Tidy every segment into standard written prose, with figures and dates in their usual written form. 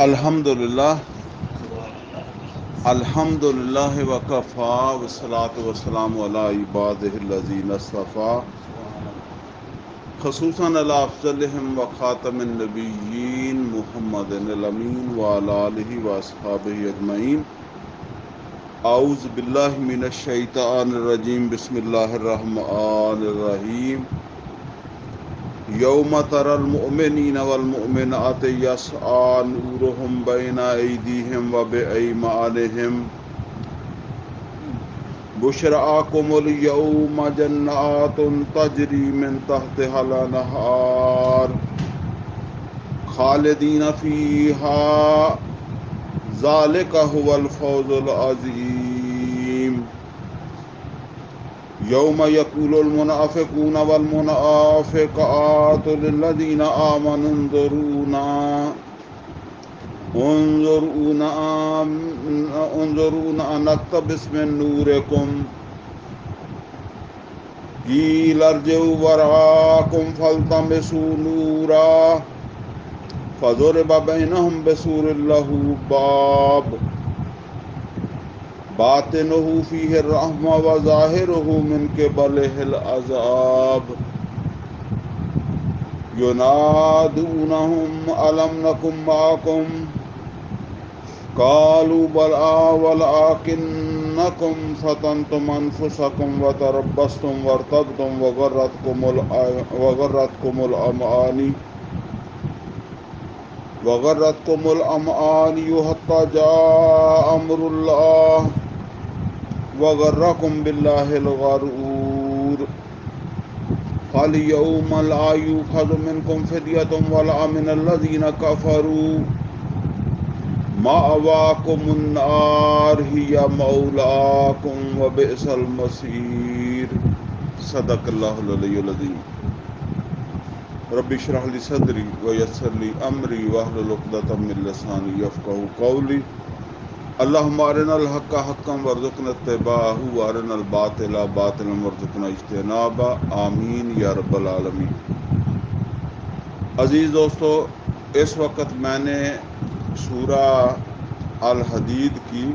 الحمدللہ وکفا والصلاۃ والسلام علی عبادہ الذین اصطفیٰ خصوصاً علی افضلہم وخاتم النبیین محمد الامین وعلی آلہ واصحابہ اجمعین. اعوذ باللہ من الشیطان الرجیم. بسم اللہ الرحمن الرحیم. یوم تری المؤمنین والمؤمنات یسعی نورہم بین ایدیہم وبایمانہم بشراکم الیوم جنات تجری من تحتہا الانہار خالدین فیہا ذالک ھو الفوز العظیم. یوم یقول المنافقون والمنافقات للذین آمنوا انظرونا نقتبس من نورکم قیل ارجعوا وراءکم فالتمسوا نورا فضرب بینہم بسور لہ باب باطنہ فیہ الرحمہ وظاہرہ من قبلہ العذاب ینادونہم الم نکن معکم قالوا بلى ولكنكم فتنتم انفسكم وتربصتم وارتبتم وغرتكم الاماني حتى جاء امر الله وغركم بالله الغرور. فاليوم لا يؤخذ منكم فدية ولا من الذين كفروا مأواكم النار هي مولاكم وبئس المصير. صدق اللہ العلی العظیم. رب اشرح لی صدری ویسر لی امری واحلل عقدۃ من لسانی یفقہوا قولی. اللہم ارنا الحق حقا وارزقنا اتباعہ وارنا الباطل باطلا وارزقنا اجتنابہ. آمین یا رب العالمین. عزیز دوستو، اس وقت میں نے سورہ الحدید کی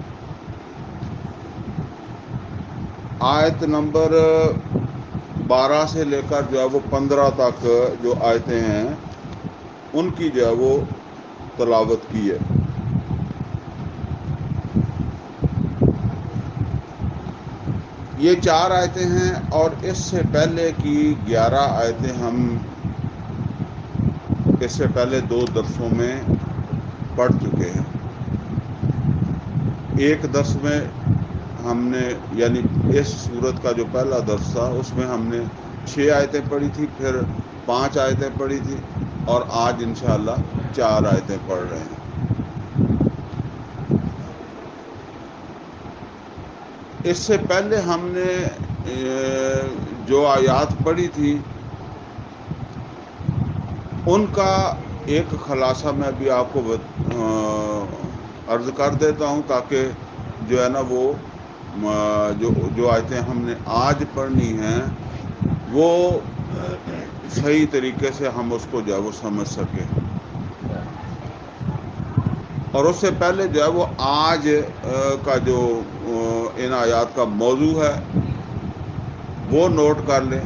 آیت نمبر 12 سے لے کر جو ہے وہ 15 تک جو آیتیں ہیں ان کی جو ہے وہ تلاوت کی ہے. یہ 4 آیتیں ہیں اور اس سے پہلے کی 11 آیتیں ہم اس سے پہلے 2 درسوں میں پڑھ چکے ہیں. ایک درس میں ہم نے یعنی اس صورت کا جو پہلا درس تھا اس میں ہم نے 6 آیتیں پڑھی تھی، پھر 5 آیتیں پڑھی تھی اور آج انشاءاللہ 4 آیتیں پڑھ رہے ہیں. اس سے پہلے ہم نے جو آیات پڑھی تھی ان کا ایک خلاصہ میں بھی آپ کو عرض کر دیتا ہوں تاکہ جو ہے نا وہ جو آیتیں ہم نے آج پڑھنی ہیں وہ صحیح طریقے سے ہم اس کو جو ہے وہ سمجھ سکیں. اور اس سے پہلے جو ہے وہ آج کا جو ان آیات کا موضوع ہے وہ نوٹ کر لیں.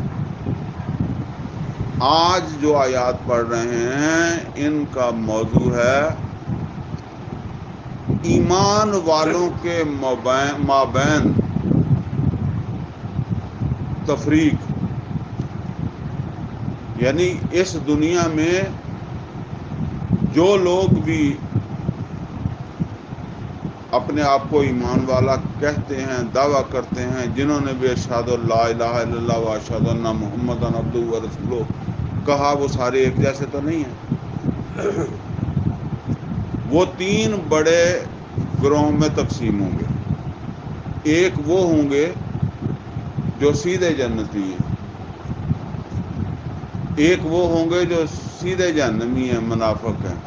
آج جو آیات پڑھ رہے ہیں ان کا موضوع ہے ایمان والوں کے مابین تفریق. یعنی اس دنیا میں جو لوگ بھی اپنے آپ کو ایمان والا کہتے ہیں، دعویٰ کرتے ہیں، جنہوں نے بھی اشہد لا الہ الا اللہ و اشہد ان محمد عبدہ و رسولہ کہا، وہ سارے ایک جیسے تو نہیں ہیں. وہ 3 بڑے گروہوں میں تقسیم ہوں گے. ایک وہ ہوں گے جو سیدھے جنتی ہیں، ایک وہ ہوں گے جو سیدھے جہنمی ہیں، منافق ہیں.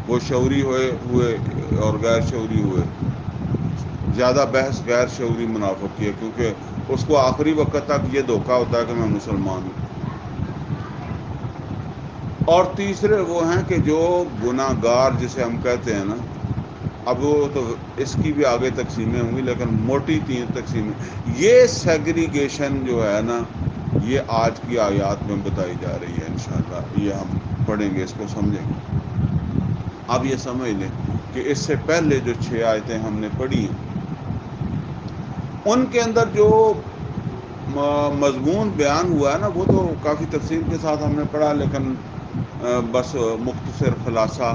وہ شعوری ہوئے اور غیر شعوری ہوئے. زیادہ بحث غیر شعوری منافق کی ہے کیونکہ اس کو آخری وقت تک یہ دھوکہ ہوتا ہے کہ میں مسلمان ہوں. اور تیسرے وہ ہیں کہ جو گناہ گار جسے ہم کہتے ہیں نا، اب وہ تو اس کی بھی آگے تقسیمیں ہوں گی، لیکن موٹی 3 تقسیمیں. یہ سیگریگیشن جو ہے نا، یہ آج کی آیات میں بتائی جا رہی ہے. انشاءاللہ یہ ہم پڑھیں گے، اس کو سمجھیں گے. اب یہ سمجھ لیں کہ اس سے پہلے جو 6 آیتیں ہم نے پڑھی ہیں، ان کے اندر جو مضمون بیان ہوا ہے نا، وہ تو کافی تفصیل کے ساتھ ہم نے پڑھا، لیکن بس مختصر خلاصہ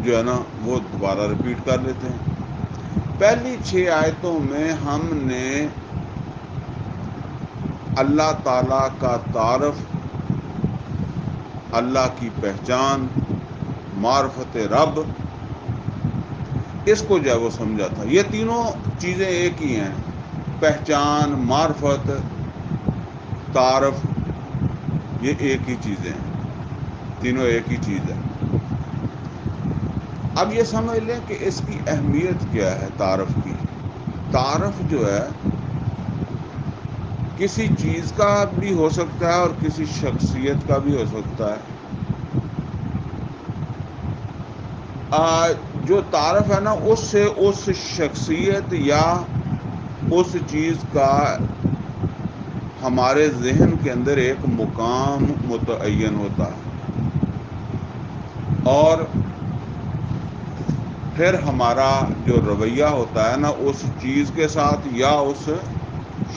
جو ہے نا وہ دوبارہ رپیٹ کر لیتے ہیں. پہلی 6 آیتوں میں ہم نے اللہ تعالیٰ کا تعارف، اللہ کی پہچان، معرفت رب، اس کو جو ہے وہ سمجھا تھا. یہ تینوں چیزیں ایک ہی ہیں، پہچان، معرفت، تعارف، یہ ایک ہی چیزیں ہیں، تینوں ایک ہی چیز ہے. اب یہ سمجھ لیں کہ اس کی اہمیت کیا ہے. تعارف کی، تعارف جو ہے کسی چیز کا بھی ہو سکتا ہے اور کسی شخصیت کا بھی ہو سکتا ہے. جو تعارف ہے نا، اس سے اس شخصیت یا اس چیز کا ہمارے ذہن کے اندر ایک مقام متعین ہوتا ہے، اور پھر ہمارا جو رویہ ہوتا ہے نا اس چیز کے ساتھ یا اس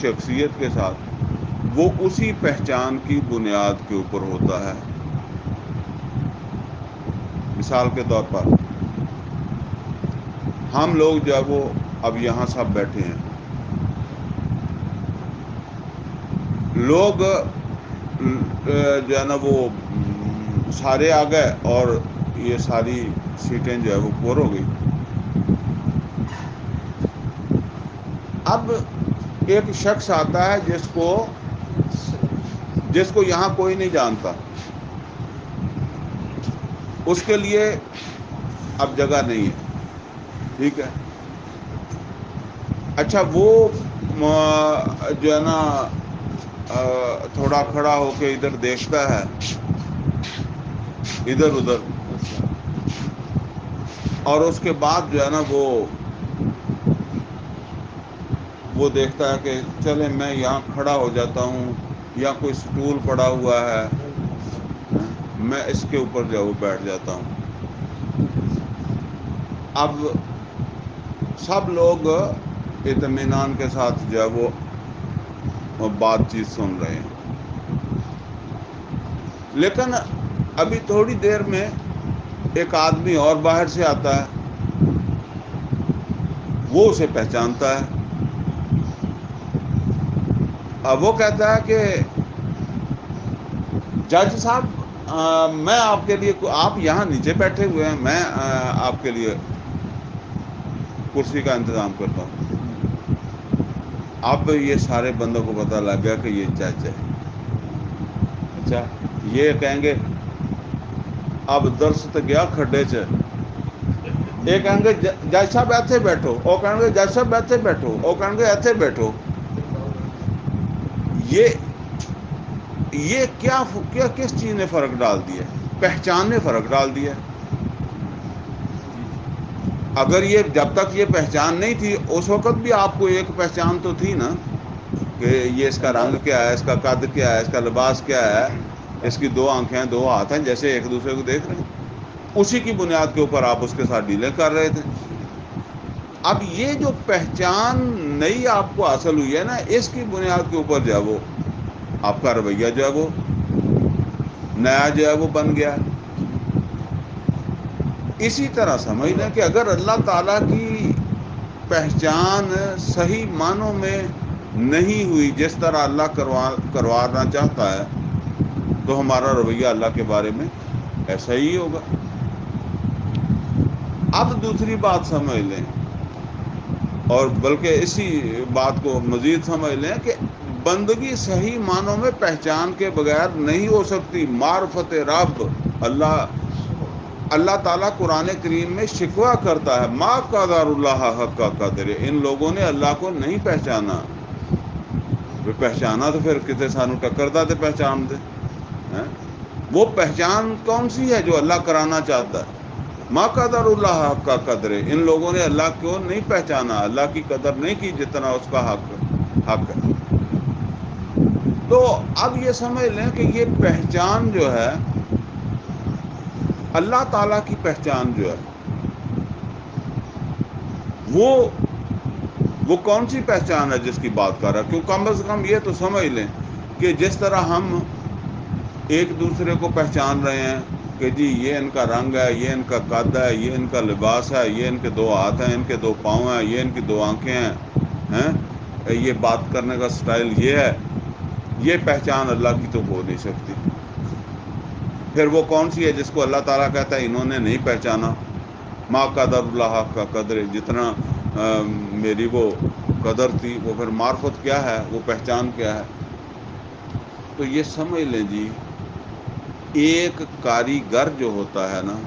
شخصیت کے ساتھ، وہ اسی پہچان کی بنیاد کے اوپر ہوتا ہے. مثال کے طور پر ہم لوگ جو ہے وہ اب یہاں سب بیٹھے ہیں، لوگ جو ہے نا وہ سارے آ گئے اور یہ ساری سیٹیں جو ہے وہ پور ہو گئی. اب ایک شخص آتا ہے جس کو یہاں کوئی نہیں جانتا، اس کے لیے اب جگہ نہیں ہے. ٹھیک ہے، اچھا وہ جو ہے نا تھوڑا کھڑا ہو کے ادھر دیکھتا ہے، ادھر ادھر، اور اس کے بعد جو ہے نا وہ دیکھتا ہے کہ چلے میں یہاں کھڑا ہو جاتا ہوں، یا کوئی سٹول پڑا ہوا ہے، میں اس کے اوپر جو ہے وہ بیٹھ جاتا ہوں. اب سب لوگ اطمینان کے ساتھ جو ہے وہ بات چیت سن رہے ہیں، لیکن ابھی تھوڑی دیر میں ایک آدمی اور باہر سے آتا ہے، وہ اسے پہچانتا ہے. اب وہ کہتا ہے کہ جج صاحب، میں آپ کے لیے، آپ یہاں نیچے بیٹھے ہوئے ہیں، میں آپ کے لیے کرسی کا انتظام کرتا ہوں. اب یہ سارے بندوں کو پتہ لگ گیا کہ یہ جج ہے. اچھا، یہ کہیں گے اب درس تو گیا کھڈے چ، یہ کہیں گے جج صاحب ایتھے بیٹھو، وہ کہیں گے جج صاحب ایتھے بیٹھو، وہ کہیں گے ایتھے بیٹھو. یہ کیا کس چیز نے فرق ڈال دیا؟ پہچان نے فرق ڈال دیا. اگر یہ جب تک یہ پہچان نہیں تھی، اس وقت بھی آپ کو ایک پہچان تو تھی نا، کہ یہ اس کا رنگ کیا ہے، اس کا قد کیا ہے، اس کا لباس کیا ہے، اس کی 2 آنکھیں 2 ہاتھ ہیں، جیسے ایک دوسرے کو دیکھ رہے ہیں. اسی کی بنیاد کے اوپر آپ اس کے ساتھ ڈیلیں کر رہے تھے. اب یہ جو پہچان نئی آپ کو حاصل ہوئی ہے نا، اس کی بنیاد کے اوپر جو ہے وہ آپ کا رویہ جو ہے وہ نیا جو ہے وہ بن گیا. اسی طرح سمجھ لیں کہ اگر اللہ تعالیٰ کی پہچان صحیح معنوں میں نہیں ہوئی جس طرح اللہ کروانا چاہتا ہے، تو ہمارا رویہ اللہ کے بارے میں ایسا ہی ہوگا. اب دوسری بات سمجھ لیں، اور بلکہ اسی بات کو مزید سمجھ لیں کہ بندگی صحیح معنوں میں پہچان کے بغیر نہیں ہو سکتی. معرفت رب، اللہ تعالیٰ قرآن کریم میں شکوہ کرتا ہے، ما قدر اللہ حق قدر، ان لوگوں نے اللہ کو نہیں پہچانا. پہچانا تو پھر کتے سانو ٹکر دا تے پہچان دے. وہ پہچان کون سی ہے جو اللہ کرانا چاہتا ہے؟ ما قدر اللہ حق کا قدر ہے. ان لوگوں نے اللہ کو نہیں پہچانا، اللہ کی قدر نہیں کی جتنا اس کا حق ہے. تو اب یہ سمجھ لیں کہ یہ پہچان جو ہے، اللہ تعالیٰ کی پہچان جو ہے، وہ کون سی پہچان ہے جس کی بات کر رہا ہے؟ کیوں کم از کم یہ تو سمجھ لیں کہ جس طرح ہم ایک دوسرے کو پہچان رہے ہیں کہ جی یہ ان کا رنگ ہے، یہ ان کا قد ہے، یہ ان کا لباس ہے، یہ ان کے 2 ہاتھ ہیں، ان کے 2 پاؤں ہیں، یہ ان کی 2 آنکھیں ہیں، یہ بات کرنے کا سٹائل یہ ہے، یہ پہچان اللہ کی تو ہو نہیں سکتی. پھر وہ کون سی ہے جس کو اللہ تعالیٰ کہتا ہے انہوں نے نہیں پہچانا؟ ما قدر اللہ حق کا قدر، جتنا میری وہ قدر تھی. وہ پھر معرفت کیا ہے؟ وہ پہچان کیا ہے؟ تو یہ سمجھ لیں جی، ایک کاریگر جو ہوتا ہے نا،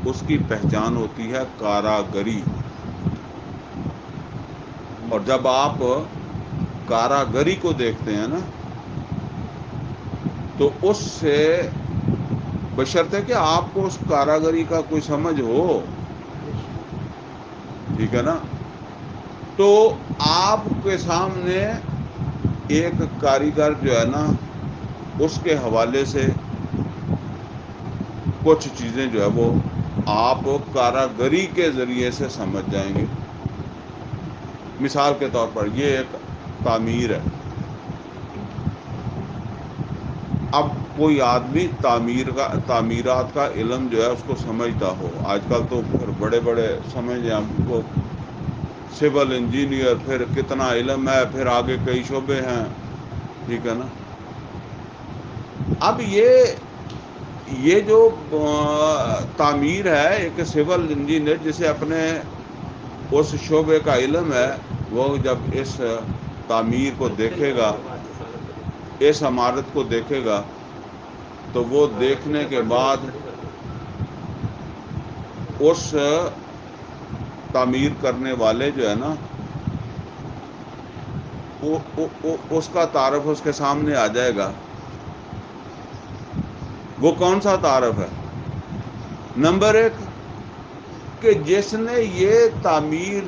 اس کی پہچان ہوتی ہے کاراگری. اور جب آپ کاراگری کو دیکھتے ہیں نا، تو اس سے بشرطے کہ آپ کو اس کاراگری کا کوئی سمجھ ہو، ٹھیک ہے نا، تو آپ کے سامنے ایک کاریگر جو ہے نا، اس کے حوالے سے کچھ چیزیں جو ہے وہ آپ کاراگری کے ذریعے سے سمجھ جائیں گے. مثال کے طور پر یہ ایک تعمیر ہے. اب کوئی آدمی تعمیرات کا علم جو ہے اس کو سمجھتا ہو. آج کل تو بڑے بڑے سمجھیں ہم کو سول انجینئر، پھر کتنا علم ہے، پھر آگے کئی شعبے ہیں، ٹھیک ہے نا. اب یہ جو تعمیر ہے، ایک سول انجینئر جسے اپنے اس شعبے کا علم ہے، وہ جب اس تعمیر کو دیکھے گا، اس عمارت کو دیکھے گا، تو وہ دیکھنے کے بعد اس تعمیر کرنے والے جو ہے نا، اس کا تعارف اس کے سامنے آ جائے گا. وہ کون سا تعارف ہے؟ نمبر 1 کہ جس نے یہ تعمیر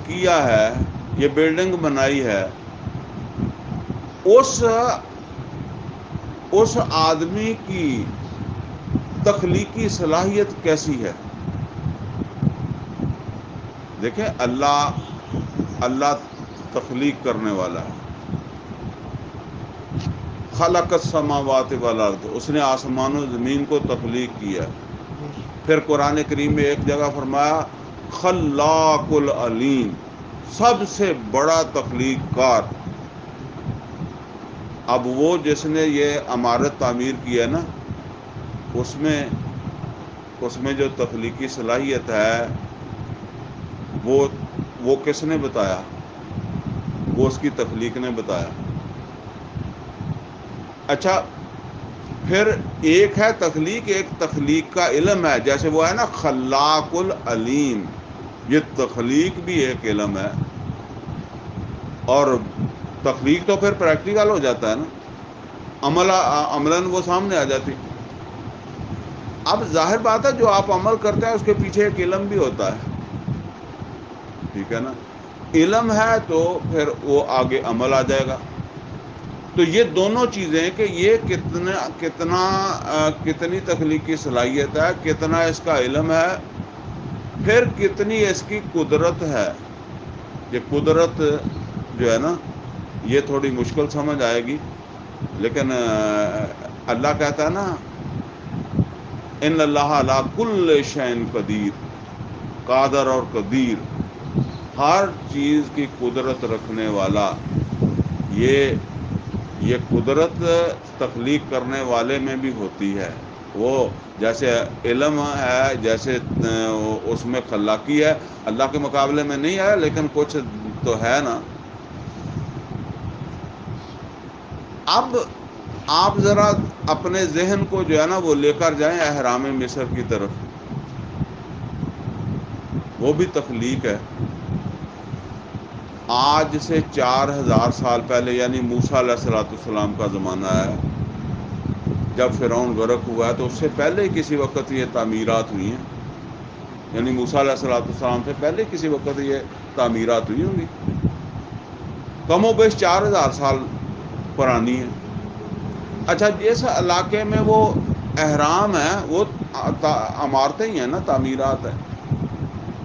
کیا ہے، یہ بلڈنگ بنائی ہے، اس آدمی کی تخلیقی صلاحیت کیسی ہے. دیکھیں، اللہ تخلیق کرنے والا ہے. خلق السماوات والارض، اس نے آسمان و زمین کو تخلیق کیا. پھر قرآن کریم میں ایک جگہ فرمایا خلاق العلیم، سب سے بڑا تخلیق کار. اب وہ جس نے یہ عمارت تعمیر کی ہے نا، اس میں جو تخلیقی صلاحیت ہے، وہ کس نے بتایا؟ وہ اس کی تخلیق نے بتایا. اچھا، پھر ایک ہے تخلیق، ایک تخلیق کا علم ہے. جیسے وہ ہے نا خلاق العلیم، یہ تخلیق بھی ایک علم ہے. اور تخلیق تو پھر پریکٹیکل ہو جاتا ہے نا، عملاً وہ سامنے آ جاتی. اب ظاہر بات ہے جو آپ عمل کرتے ہیں اس کے پیچھے ایک علم بھی ہوتا ہے، ٹھیک ہے نا. علم ہے تو پھر وہ آگے عمل آ جائے گا. تو یہ دونوں چیزیں کہ یہ کتنی تخلیقی صلاحیت ہے، کتنا اس کا علم ہے، پھر کتنی اس کی قدرت ہے. یہ قدرت جو ہے نا، یہ تھوڑی مشکل سمجھ آئے گی، لیکن اللہ کہتا ہے نا ان اللہ علی کل شیء قدیر، قادر اور قدیر، ہر چیز کی قدرت رکھنے والا. یہ قدرت تخلیق کرنے والے میں بھی ہوتی ہے. وہ جیسے علم ہے، جیسے اس میں خلاقی ہے، اللہ کے مقابلے میں نہیں ہے، لیکن کچھ تو ہے نا. اب آپ ذرا اپنے ذہن کو جو ہے نا وہ لے کر جائیں احرام مصر کی طرف. وہ بھی تخلیق ہے. آج سے 4000 سال پہلے، یعنی موسیٰ علیہ السلام کا زمانہ ہے، جب فرعون غرق ہوا ہے تو اس سے پہلے کسی وقت یہ تعمیرات ہوئی ہیں، یعنی موسیٰ علیہ السلام سے پہلے کسی وقت یہ تعمیرات ہوئی ہوں گی، کم و بیش 4000 سال پرانی ہے۔ اچھا، جس علاقے میں وہ احرام ہے وہ عمارتیں ہی ہیں نا، تعمیرات ہیں۔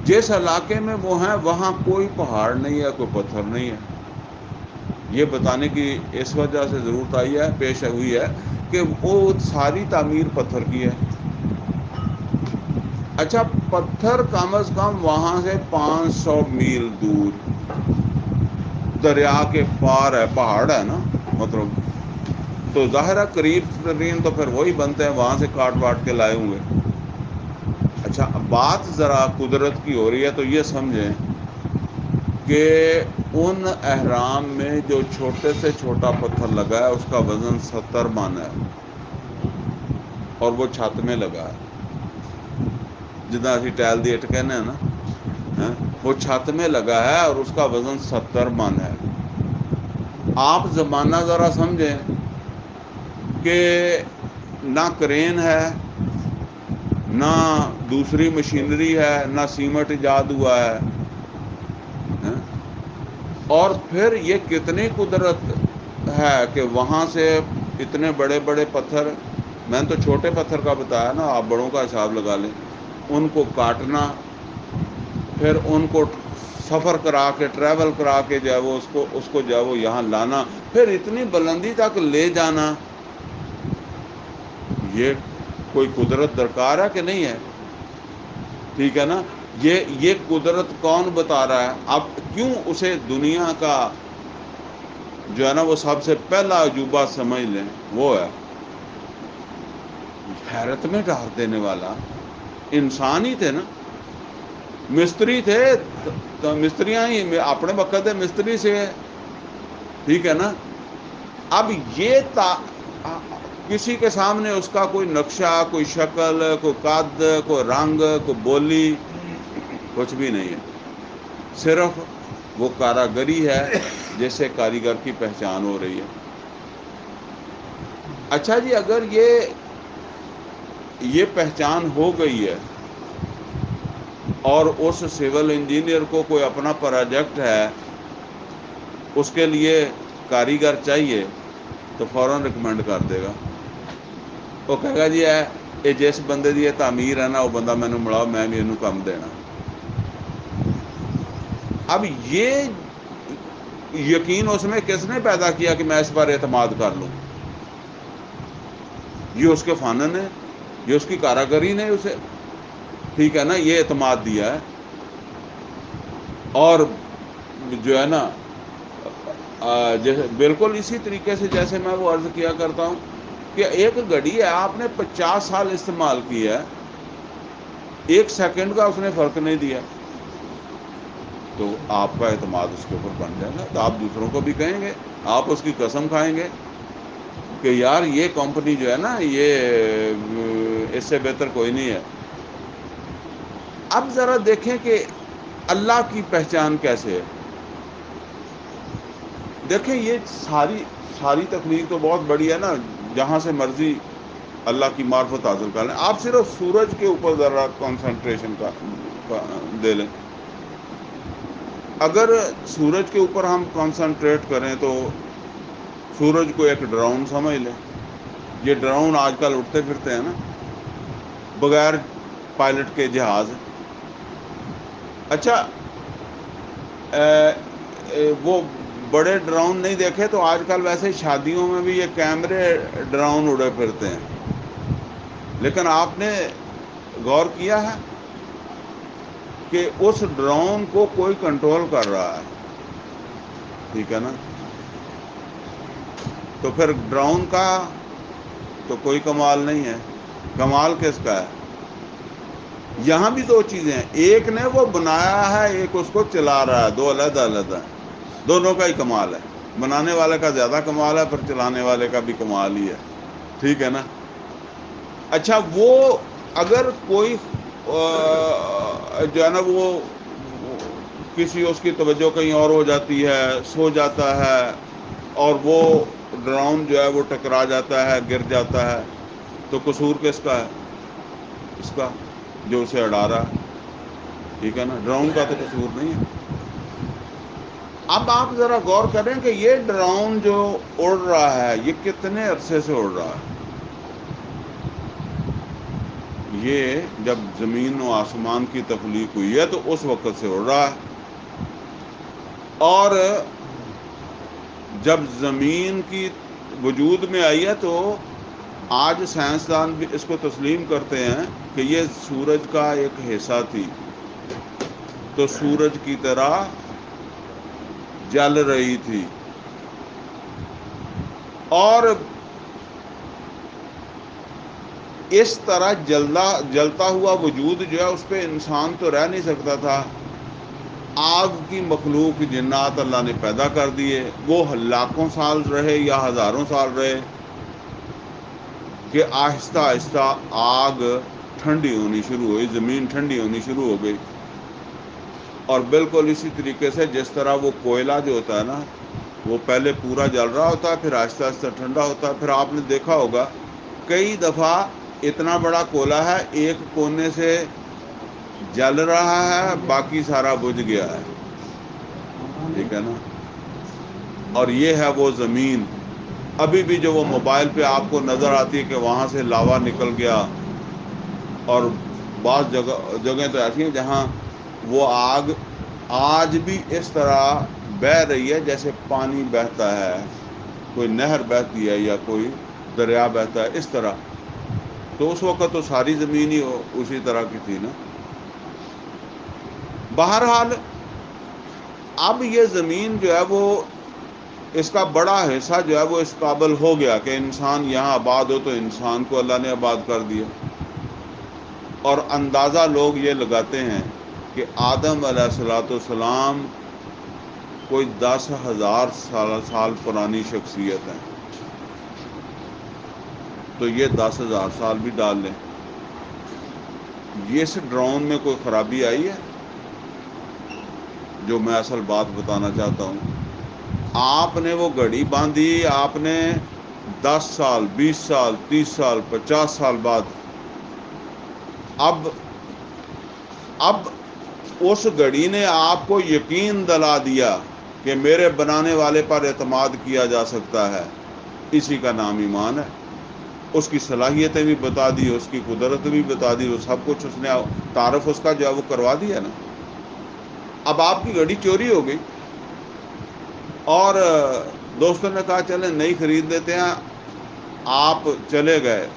جس علاقے میں وہ ہیں وہاں کوئی پہاڑ نہیں ہے، کوئی پتھر نہیں ہے۔ یہ بتانے کی اس وجہ سے ضرورت آئی ہے، پیش ہوئی ہے کہ وہ ساری تعمیر پتھر کی ہے۔ اچھا، پتھر کم از کم وہاں سے 500 میل دور دریا کے پار ہے، پہاڑ ہے نا، مطلب تو ظاہر ہے قریب ترین تو پھر وہی بنتے ہیں، وہاں سے کاٹ واٹ کے لائے ہوں گے۔ اچھا، بات ذرا قدرت کی ہو رہی ہے تو یہ سمجھیں کہ ان احرام میں جو چھوٹے سے چھوٹا پتھر لگا ہے اس کا وزن 70 من ہے، اور وہ چھت میں لگا ہے، جتنا اسی ٹائل دی اٹ کہنے ہیں نا، وہ چھت میں لگا ہے اور اس کا وزن 70 من ہے۔ آپ زمانہ ذرا سمجھیں کہ نہ کرین ہے، نہ دوسری مشینری ہے، نہ سیمنٹ ایجاد ہوا ہے، اور پھر یہ کتنی قدرت ہے کہ وہاں سے اتنے بڑے بڑے پتھر، میں نے تو چھوٹے پتھر کا بتایا نا، آپ بڑوں کا حساب لگا لیں، ان کو کاٹنا، پھر ان کو سفر کرا کے، ٹریول کرا کے جو ہے وہ اس کو جو ہے وہ یہاں لانا، پھر اتنی بلندی تک لے جانا، یہ کوئی قدرت درکار ہے کہ نہیں ہے؟ ٹھیک ہے نا؟ یہ قدرت کون بتا رہا ہے؟ اب کیوں اسے دنیا کا جو ہے نا وہ سب سے پہلا عجوبہ سمجھ لیں، وہ ہے حیرت میں ڈال دینے والا انسان ہی تھے نا، مستری تھے، مستریاں ہی اپنے وقت مستری سے، ٹھیک ہے نا؟ اب یہ کسی کے سامنے اس کا کوئی نقشہ، کوئی شکل، کوئی قد، کوئی رنگ، کوئی بولی، کچھ بھی نہیں ہے، صرف وہ کاراگری ہے جس سے کاریگر کی پہچان ہو رہی ہے۔ اچھا جی، اگر یہ پہچان ہو گئی ہے اور اس سول انجینئر کو کوئی اپنا پروجیکٹ ہے، اس کے لیے کاریگر چاہیے، تو فوراً ریکمینڈ کر دے گا، وہ کہے گا جی یہ جس بندے دی یہ تعمیر ہے نا وہ بندہ مینوں ملاؤ، میں بھی انہوں کم دینا۔ اب یہ یقین اس میں کس نے پیدا کیا کہ میں اس پر اعتماد کر لوں؟ یہ اس کے فنن ہے، یہ اس کی کاراگری نے اسے، ٹھیک ہے نا، یہ اعتماد دیا ہے۔ اور جو ہے نا بالکل اسی طریقے سے جیسے میں وہ عرض کیا کرتا ہوں کہ ایک گھڑی ہے، آپ نے 50 سال استعمال کی ہے، 1 سیکنڈ کا اس نے فرق نہیں دیا، تو آپ کا اعتماد اس کے اوپر بن جائے گا، تو آپ دوسروں کو بھی کہیں گے، آپ اس کی قسم کھائیں گے کہ یار یہ کمپنی جو ہے نا یہ اس سے بہتر کوئی نہیں ہے۔ اب ذرا دیکھیں کہ اللہ کی پہچان کیسے ہے۔ دیکھیں یہ ساری تخلیق تو بہت بڑی ہے نا، جہاں سے مرضی اللہ کی معرفت حاصل کر لیں۔ آپ صرف سورج کے اوپر ذرا کنسنٹریشن کا دے لیں، اگر سورج کے اوپر ہم کنسنٹریٹ کریں تو سورج کو ایک ڈرون سمجھ لیں، یہ ڈرون آج کل اٹھتے پھرتے ہیں نا، بغیر پائلٹ کے جہاز۔ اچھا، وہ بڑے ڈرون نہیں دیکھے تو آج کل ویسے شادیوں میں بھی یہ کیمرے ڈرون اڑے پھرتے ہیں، لیکن آپ نے غور کیا ہے کہ اس ڈرون کو کوئی کنٹرول کر رہا ہے، ٹھیک ہے نا؟ تو پھر ڈرون کا تو کوئی کمال نہیں ہے، کمال کس کا ہے؟ یہاں بھی 2 چیزیں ہیں، ایک نے وہ بنایا ہے، ایک اس کو چلا رہا ہے، 2 علیحدہ علیحدہ ہیں، دونوں کا ہی کمال ہے، بنانے والے کا زیادہ کمال ہے، پھر چلانے والے کا بھی کمال ہی ہے، ٹھیک ہے نا؟ اچھا، وہ اگر کوئی جو ہے نا وہ کسی اس کی توجہ کہیں اور ہو جاتی ہے، سو جاتا ہے، اور وہ ڈرون جو ہے وہ ٹکرا جاتا ہے، گر جاتا ہے، تو قصور کس کا ہے؟ اس کا جو اسے اڑا رہا ہے، ٹھیک ہے نا، ڈرون کا تو قصور نہیں ہے۔ اب آپ ذرا غور کریں کہ یہ ڈرون جو اڑ رہا ہے یہ کتنے عرصے سے اڑ رہا ہے؟ یہ جب زمین و آسمان کی تخلیق ہوئی ہے تو اس وقت سے اڑ رہا ہے، اور جب زمین کی وجود میں آئی ہے تو آج سائنسدان بھی اس کو تسلیم کرتے ہیں کہ یہ سورج کا ایک حصہ تھی، تو سورج کی طرح جل رہی تھی، اور اس طرح جلتا ہوا وجود جو ہے اس پہ انسان تو رہ نہیں سکتا تھا۔ آگ کی مخلوق جنات اللہ نے پیدا کر دیے، وہ لاکھوں سال رہے یا ہزاروں سال رہے، کہ آہستہ آہستہ آگ ٹھنڈی ہونی شروع ہوئی، زمین ٹھنڈی ہونی شروع ہو گئی۔ اور بالکل اسی طریقے سے جس طرح وہ کوئلہ جو ہوتا ہے نا، وہ پہلے پورا جل رہا ہوتا ہے، پھر آہستہ آہستہ ٹھنڈا ہوتا ہے، پھر آپ نے دیکھا ہوگا کئی دفعہ اتنا بڑا کوئلہ ہے ایک کونے سے جل رہا ہے، باقی سارا بجھ گیا ہے، ٹھیک ہے نا۔ اور یہ ہے وہ زمین، ابھی بھی جو وہ موبائل پہ آپ کو نظر آتی ہے کہ وہاں سے لاوا نکل گیا، اور بعض جگہیں تو ایسی ہیں جہاں وہ آگ آج بھی اس طرح بہہ رہی ہے جیسے پانی بہتا ہے، کوئی نہر بہتی ہے یا کوئی دریا بہتا ہے، اس طرح۔ تو اس وقت تو ساری زمین ہی اسی طرح کی تھی نا۔ بہرحال اب یہ زمین جو ہے وہ، اس کا بڑا حصہ جو ہے وہ اس قابل ہو گیا کہ انسان یہاں آباد ہو، تو انسان کو اللہ نے آباد کر دیا۔ اور اندازہ لوگ یہ لگاتے ہیں کہ آدم علیہ السلام کوئی 10,000 سال پرانی شخصیت ہے، تو یہ 10,000 سال بھی ڈال لیں۔ یہ اس ڈرون میں کوئی خرابی آئی ہے؟ جو میں اصل بات بتانا چاہتا ہوں، آپ نے وہ گھڑی باندھی، آپ نے 10 سال 20 سال 30 سال 50 سال بعد اب اس گھڑی نے آپ کو یقین دلا دیا کہ میرے بنانے والے پر اعتماد کیا جا سکتا ہے۔ اسی کا نام ایمان ہے۔ اس کی صلاحیتیں بھی بتا دی، اس کی قدرت بھی بتا دی، وہ سب کچھ اس نے تعارف اس کا جو ہے وہ کروا دیا نا۔ اب آپ کی گھڑی چوری ہو گئی اور دوستوں نے کہا چلیں نئی خرید لیتے ہیں، آپ چلے گئے۔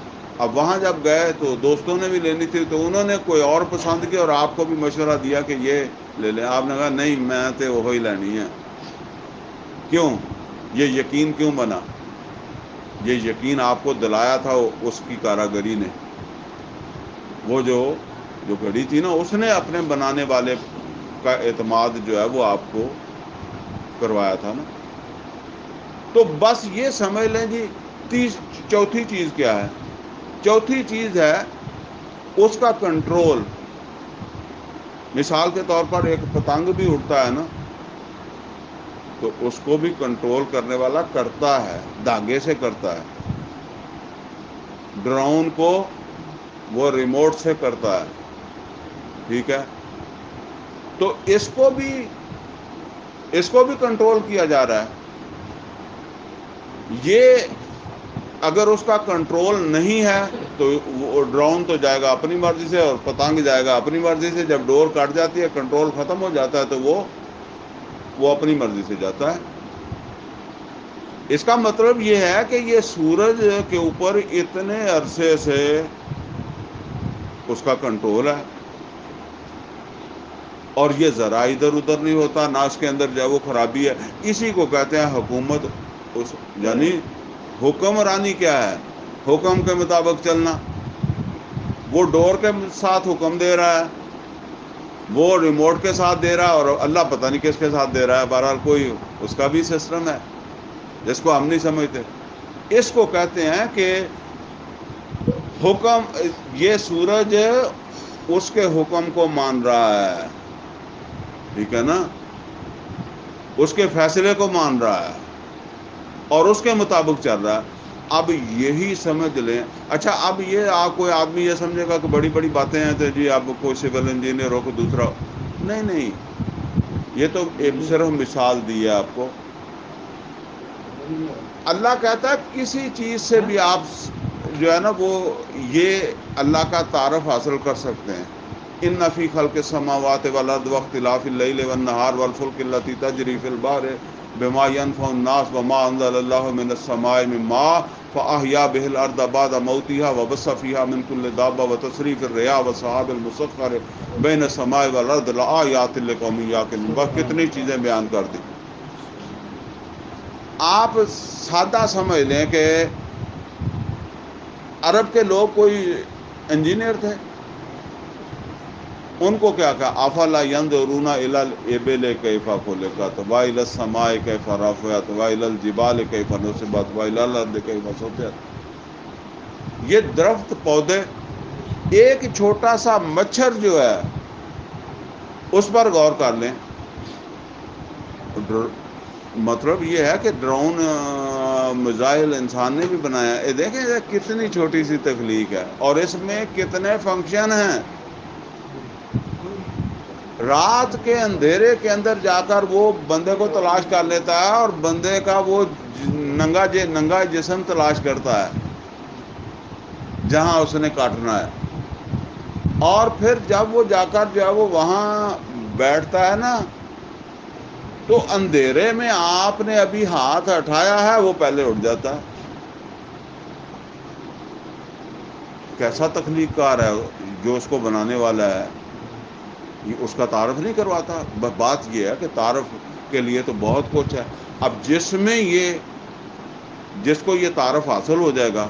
اب وہاں جب گئے تو دوستوں نے بھی لینی تھی، تو انہوں نے کوئی اور پسند کیا اور آپ کو بھی مشورہ دیا کہ یہ لے لیں۔ آپ نے کہا نہیں، میں تو وہی لینی ہے۔ کیوں؟ یہ یقین کیوں بنا؟ یہ یقین آپ کو دلایا تھا اس کی کاراگری نے، وہ جو گھڑی تھی نا، اس نے اپنے بنانے والے کا اعتماد جو ہے وہ آپ کو کروایا تھا نا۔ تو بس یہ سمجھ لیں جی، چوتھی چیز کیا ہے؟ چوتھی چیز ہے اس کا کنٹرول۔ مثال کے طور پر ایک پتنگ بھی اڑتا ہے نا، تو اس کو بھی کنٹرول کرنے والا کرتا ہے، دھاگے سے کرتا ہے۔ ڈرون کو وہ ریموٹ سے کرتا ہے، ٹھیک ہے۔ تو اس کو بھی کنٹرول کیا جا رہا ہے۔ یہ اگر اس کا کنٹرول نہیں ہے تو وہ ڈرون تو جائے گا اپنی مرضی سے، اور پتنگ جائے گا اپنی مرضی سے۔ جب ڈور کٹ جاتی ہے، کنٹرول ختم ہو جاتا ہے، تو وہ اپنی مرضی سے جاتا ہے۔ اس کا مطلب یہ ہے کہ یہ سورج کے اوپر اتنے عرصے سے اس کا کنٹرول ہے، اور یہ ذرا ادھر ادھر نہیں ہوتا، نہ اس کے اندر جو ہے وہ خرابی ہے۔ اسی کو کہتے ہیں حکومت، یعنی حکمرانی کیا ہے؟ حکم کے مطابق چلنا۔ وہ ڈور کے ساتھ حکم دے رہا ہے، وہ ریموٹ کے ساتھ دے رہا ہے، اور اللہ پتہ نہیں کس کے ساتھ دے رہا ہے۔ بہرحال کوئی اس کا بھی سسٹم ہے جس کو ہم نہیں سمجھتے۔ اس کو کہتے ہیں کہ حکم، یہ سورج اس کے حکم کو مان رہا ہے، ٹھیک ہے نا، اس کے فیصلے کو مان رہا ہے اور اس کے مطابق چل رہا ہے۔ اب یہی سمجھ لیں. اچھا اب یہ کوئی آدمی یہ سمجھے گا کہ بڑی بڑی باتیں ہیں تو جی اب کوئی سول انجینئر ہو کو دوسرا نہیں یہ تو ایک صرف مثال دی ہے آپ کو. اللہ کہتا ہے کسی چیز سے بھی آپ جو ہے نا وہ یہ اللہ کا تعارف حاصل کر سکتے ہیں. ان فی خلق السماوات والارض واختلاف اللیل والنہار والفلک التی تجری فی البحر بما ينفع الناس وما انزل الله من السماء من ماء فاحیا به الارض بعد موتها وبث فيها من كل دابه وتصريف الرياح والسحاب المسخر بین السماء والارض لآیات لقوم یعقلون. بس کتنی چیزیں بیان کر دی. آپ سادہ سمجھ لیں کہ عرب کے لوگ کوئی انجینئر تھے. ان کو کیا کہا افلا ينظرون الى الابل کیف خلقت والى السماء کیف رفعت والى الجبال کیف نصبت والى الارض کیف سطحت. یہ درخت پودے ایک چھوٹا سا مچھر جو ہے اس پر غور کر لیں. مطلب یہ ہے کہ ڈرون میزائل انسان نے بھی بنایا ہے. دیکھیں کتنی چھوٹی سی تخلیق ہے اور اس میں کتنے فنکشن ہیں. رات کے اندھیرے کے اندر جا کر وہ بندے کو تلاش کر لیتا ہے اور بندے کا وہ ننگا جسم تلاش کرتا ہے جہاں اس نے کاٹنا ہے. اور پھر جب وہ جا کر جو ہے وہ وہاں بیٹھتا ہے نا تو اندھیرے میں آپ نے ابھی ہاتھ اٹھایا ہے وہ پہلے اٹھ جاتا ہے. کیسا تخلیق کار ہے جو اس کو بنانے والا ہے. یہ اس کا تعارف نہیں کرواتا. بات یہ ہے کہ تعارف کے لیے تو بہت کچھ ہے. اب جس کو یہ تعارف حاصل ہو جائے گا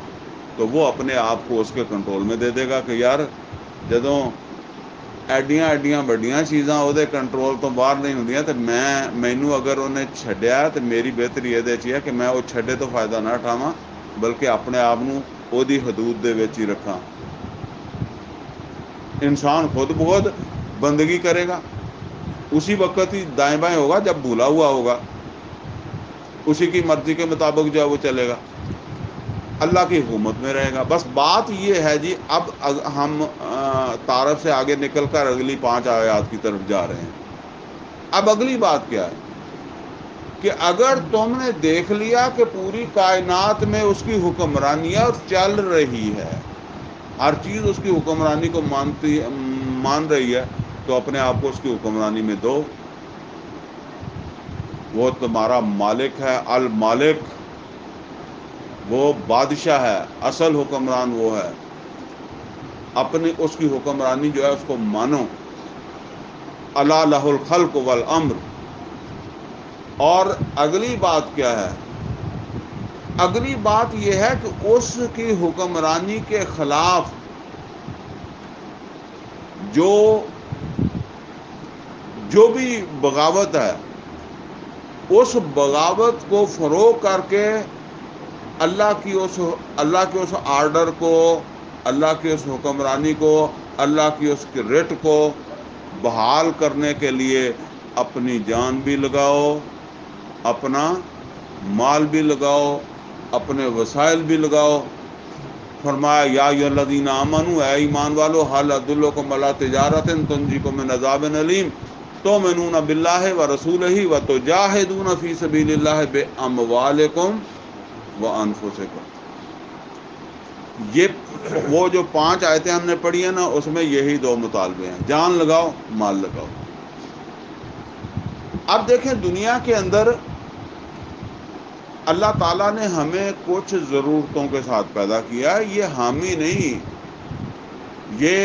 تو وہ اپنے آپ کو اس کے کنٹرول میں دے دے گا کہ یار جدوں ایڈیاں بڑیاں چیزاں وہ کنٹرول تو باہر نہیں ہوندیاں تو مینوں اگر انہیں چھڈیا تو میری بہتری یہ ہے کہ میں وہ چھڈے تو فائدہ نہ اٹھاواں بلکہ اپنے آپ وہ حدود دے وچ ہی رکھاں. انسان خود بخود بندگی کرے گا اسی وقت ہی دائیں بائیں ہوگا جب بھولا ہوا ہوگا. اسی کی مرضی کے مطابق جو ہے وہ چلے گا. اللہ کی حکومت میں رہے گا. بس بات یہ ہے جی اب ہم تعارف سے آگے نکل کر اگلی 5 آیات کی طرف جا رہے ہیں. اب اگلی بات کیا ہے کہ اگر تم نے دیکھ لیا کہ پوری کائنات میں اس کی حکمرانیاں چل رہی ہے ہر چیز اس کی حکمرانی کو مان رہی ہے تو اپنے آپ کو اس کی حکمرانی میں دو. وہ تمہارا مالک ہے المالک. وہ بادشاہ ہے اصل حکمران وہ ہے. اپنی اس کی حکمرانی جو ہے اس کو مانو. الا لہ الخلق والامر. اور اگلی بات کیا ہے اگلی بات یہ ہے کہ اس کی حکمرانی کے خلاف جو بھی بغاوت ہے اس بغاوت کو فروغ کر کے اللہ کی اس آرڈر کو اللہ کی اس حکمرانی کو اللہ کی اس رٹ کو بحال کرنے کے لیے اپنی جان بھی لگاؤ اپنا مال بھی لگاؤ اپنے وسائل بھی لگاؤ. فرمایا یا ایھا الذین آمنوا اے ایمان والو هل ادلکم علی تجارۃ تنجیکم من عذاب علیم تؤمنون باللہ ورسولہ وتجاہدون فی سبیل اللہ باموالکم وانفسکم. یہ وہ جو 5 آیتیں ہم نے پڑھی ہیں نا اس میں یہی 2 مطالبے ہیں جان لگاؤ مال لگاؤ. اب دیکھیں دنیا کے اندر اللہ تعالیٰ نے ہمیں کچھ ضرورتوں کے ساتھ پیدا کیا. یہ ہم ہی نہیں یہ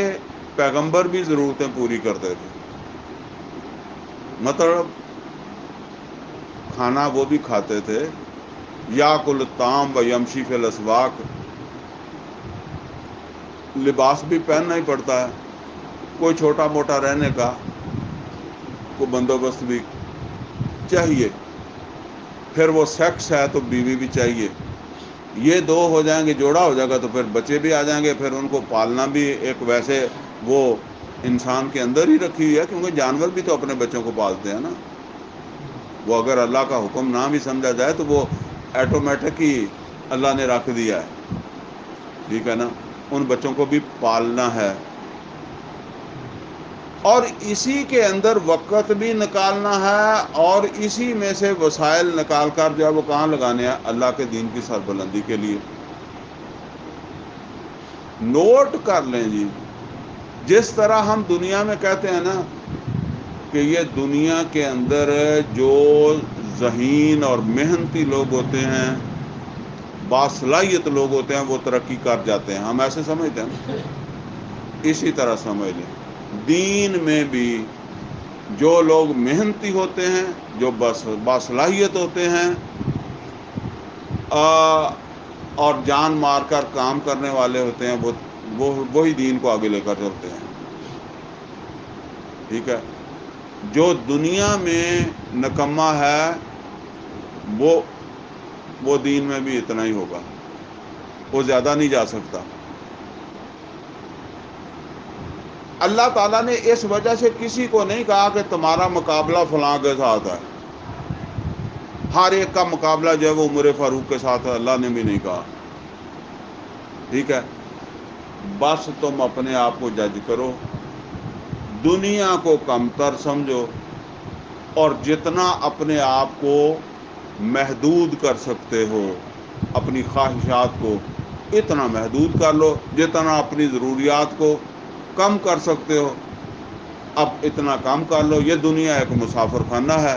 پیغمبر بھی ضرورتیں پوری کرتے تھے. مطلب کھانا وہ بھی کھاتے تھے یاکل الطعام و یمشی فی الاسواق. لباس بھی پہننا ہی پڑتا ہے. کوئی چھوٹا موٹا رہنے کا کوئی بندوبست بھی چاہیے. پھر وہ سیکس ہے تو بیوی بھی چاہیے. یہ 2 ہو جائیں گے جوڑا ہو جائے گا تو پھر بچے بھی آ جائیں گے. پھر ان کو پالنا بھی ایک ویسے وہ انسان کے اندر ہی رکھی ہوئی ہے کیونکہ جانور بھی تو اپنے بچوں کو پالتے ہیں نا. وہ اگر اللہ کا حکم نہ بھی سمجھا جائے تو وہ ایٹومیٹک ہی اللہ نے رکھ دیا ہے، ٹھیک ہے نا، ان بچوں کو بھی پالنا ہے، اور اسی کے اندر وقت بھی نکالنا ہے، اور اسی میں سے وسائل نکال کر جو ہے وہ کہاں لگانے ہیں؟ اللہ کے دین کی سربلندی کے لیے۔ نوٹ کر لیں جی، جس طرح ہم دنیا میں کہتے ہیں نا کہ یہ دنیا کے اندر جو ذہین اور محنتی لوگ ہوتے ہیں، باصلاحیت لوگ ہوتے ہیں، وہ ترقی کر جاتے ہیں، ہم ایسے سمجھتے ہیں، اسی طرح سمجھ لیں دین میں بھی جو لوگ محنتی ہوتے ہیں، جو باصلاحیت ہوتے ہیں، اور جان مار کر کام کرنے والے ہوتے ہیں، وہی دین کو آگے لے کر چلتے ہیں، ٹھیک ہے۔ جو دنیا میں نکما ہے وہ دین میں بھی اتنا ہی ہوگا، وہ زیادہ نہیں جا سکتا۔ اللہ تعالیٰ نے اس وجہ سے کسی کو نہیں کہا کہ تمہارا مقابلہ فلاں کے ساتھ ہے، ہر ایک کا مقابلہ جو ہے وہ عمر فاروق کے ساتھ ہے، اللہ نے بھی نہیں کہا، ٹھیک ہے۔ بس تم اپنے آپ کو جج کرو، دنیا کو کمتر سمجھو، اور جتنا اپنے آپ کو محدود کر سکتے ہو، اپنی خواہشات کو اتنا محدود کر لو، جتنا اپنی ضروریات کو کم کر سکتے ہو اب اتنا کام کر لو۔ یہ دنیا ایک مسافر خانہ ہے،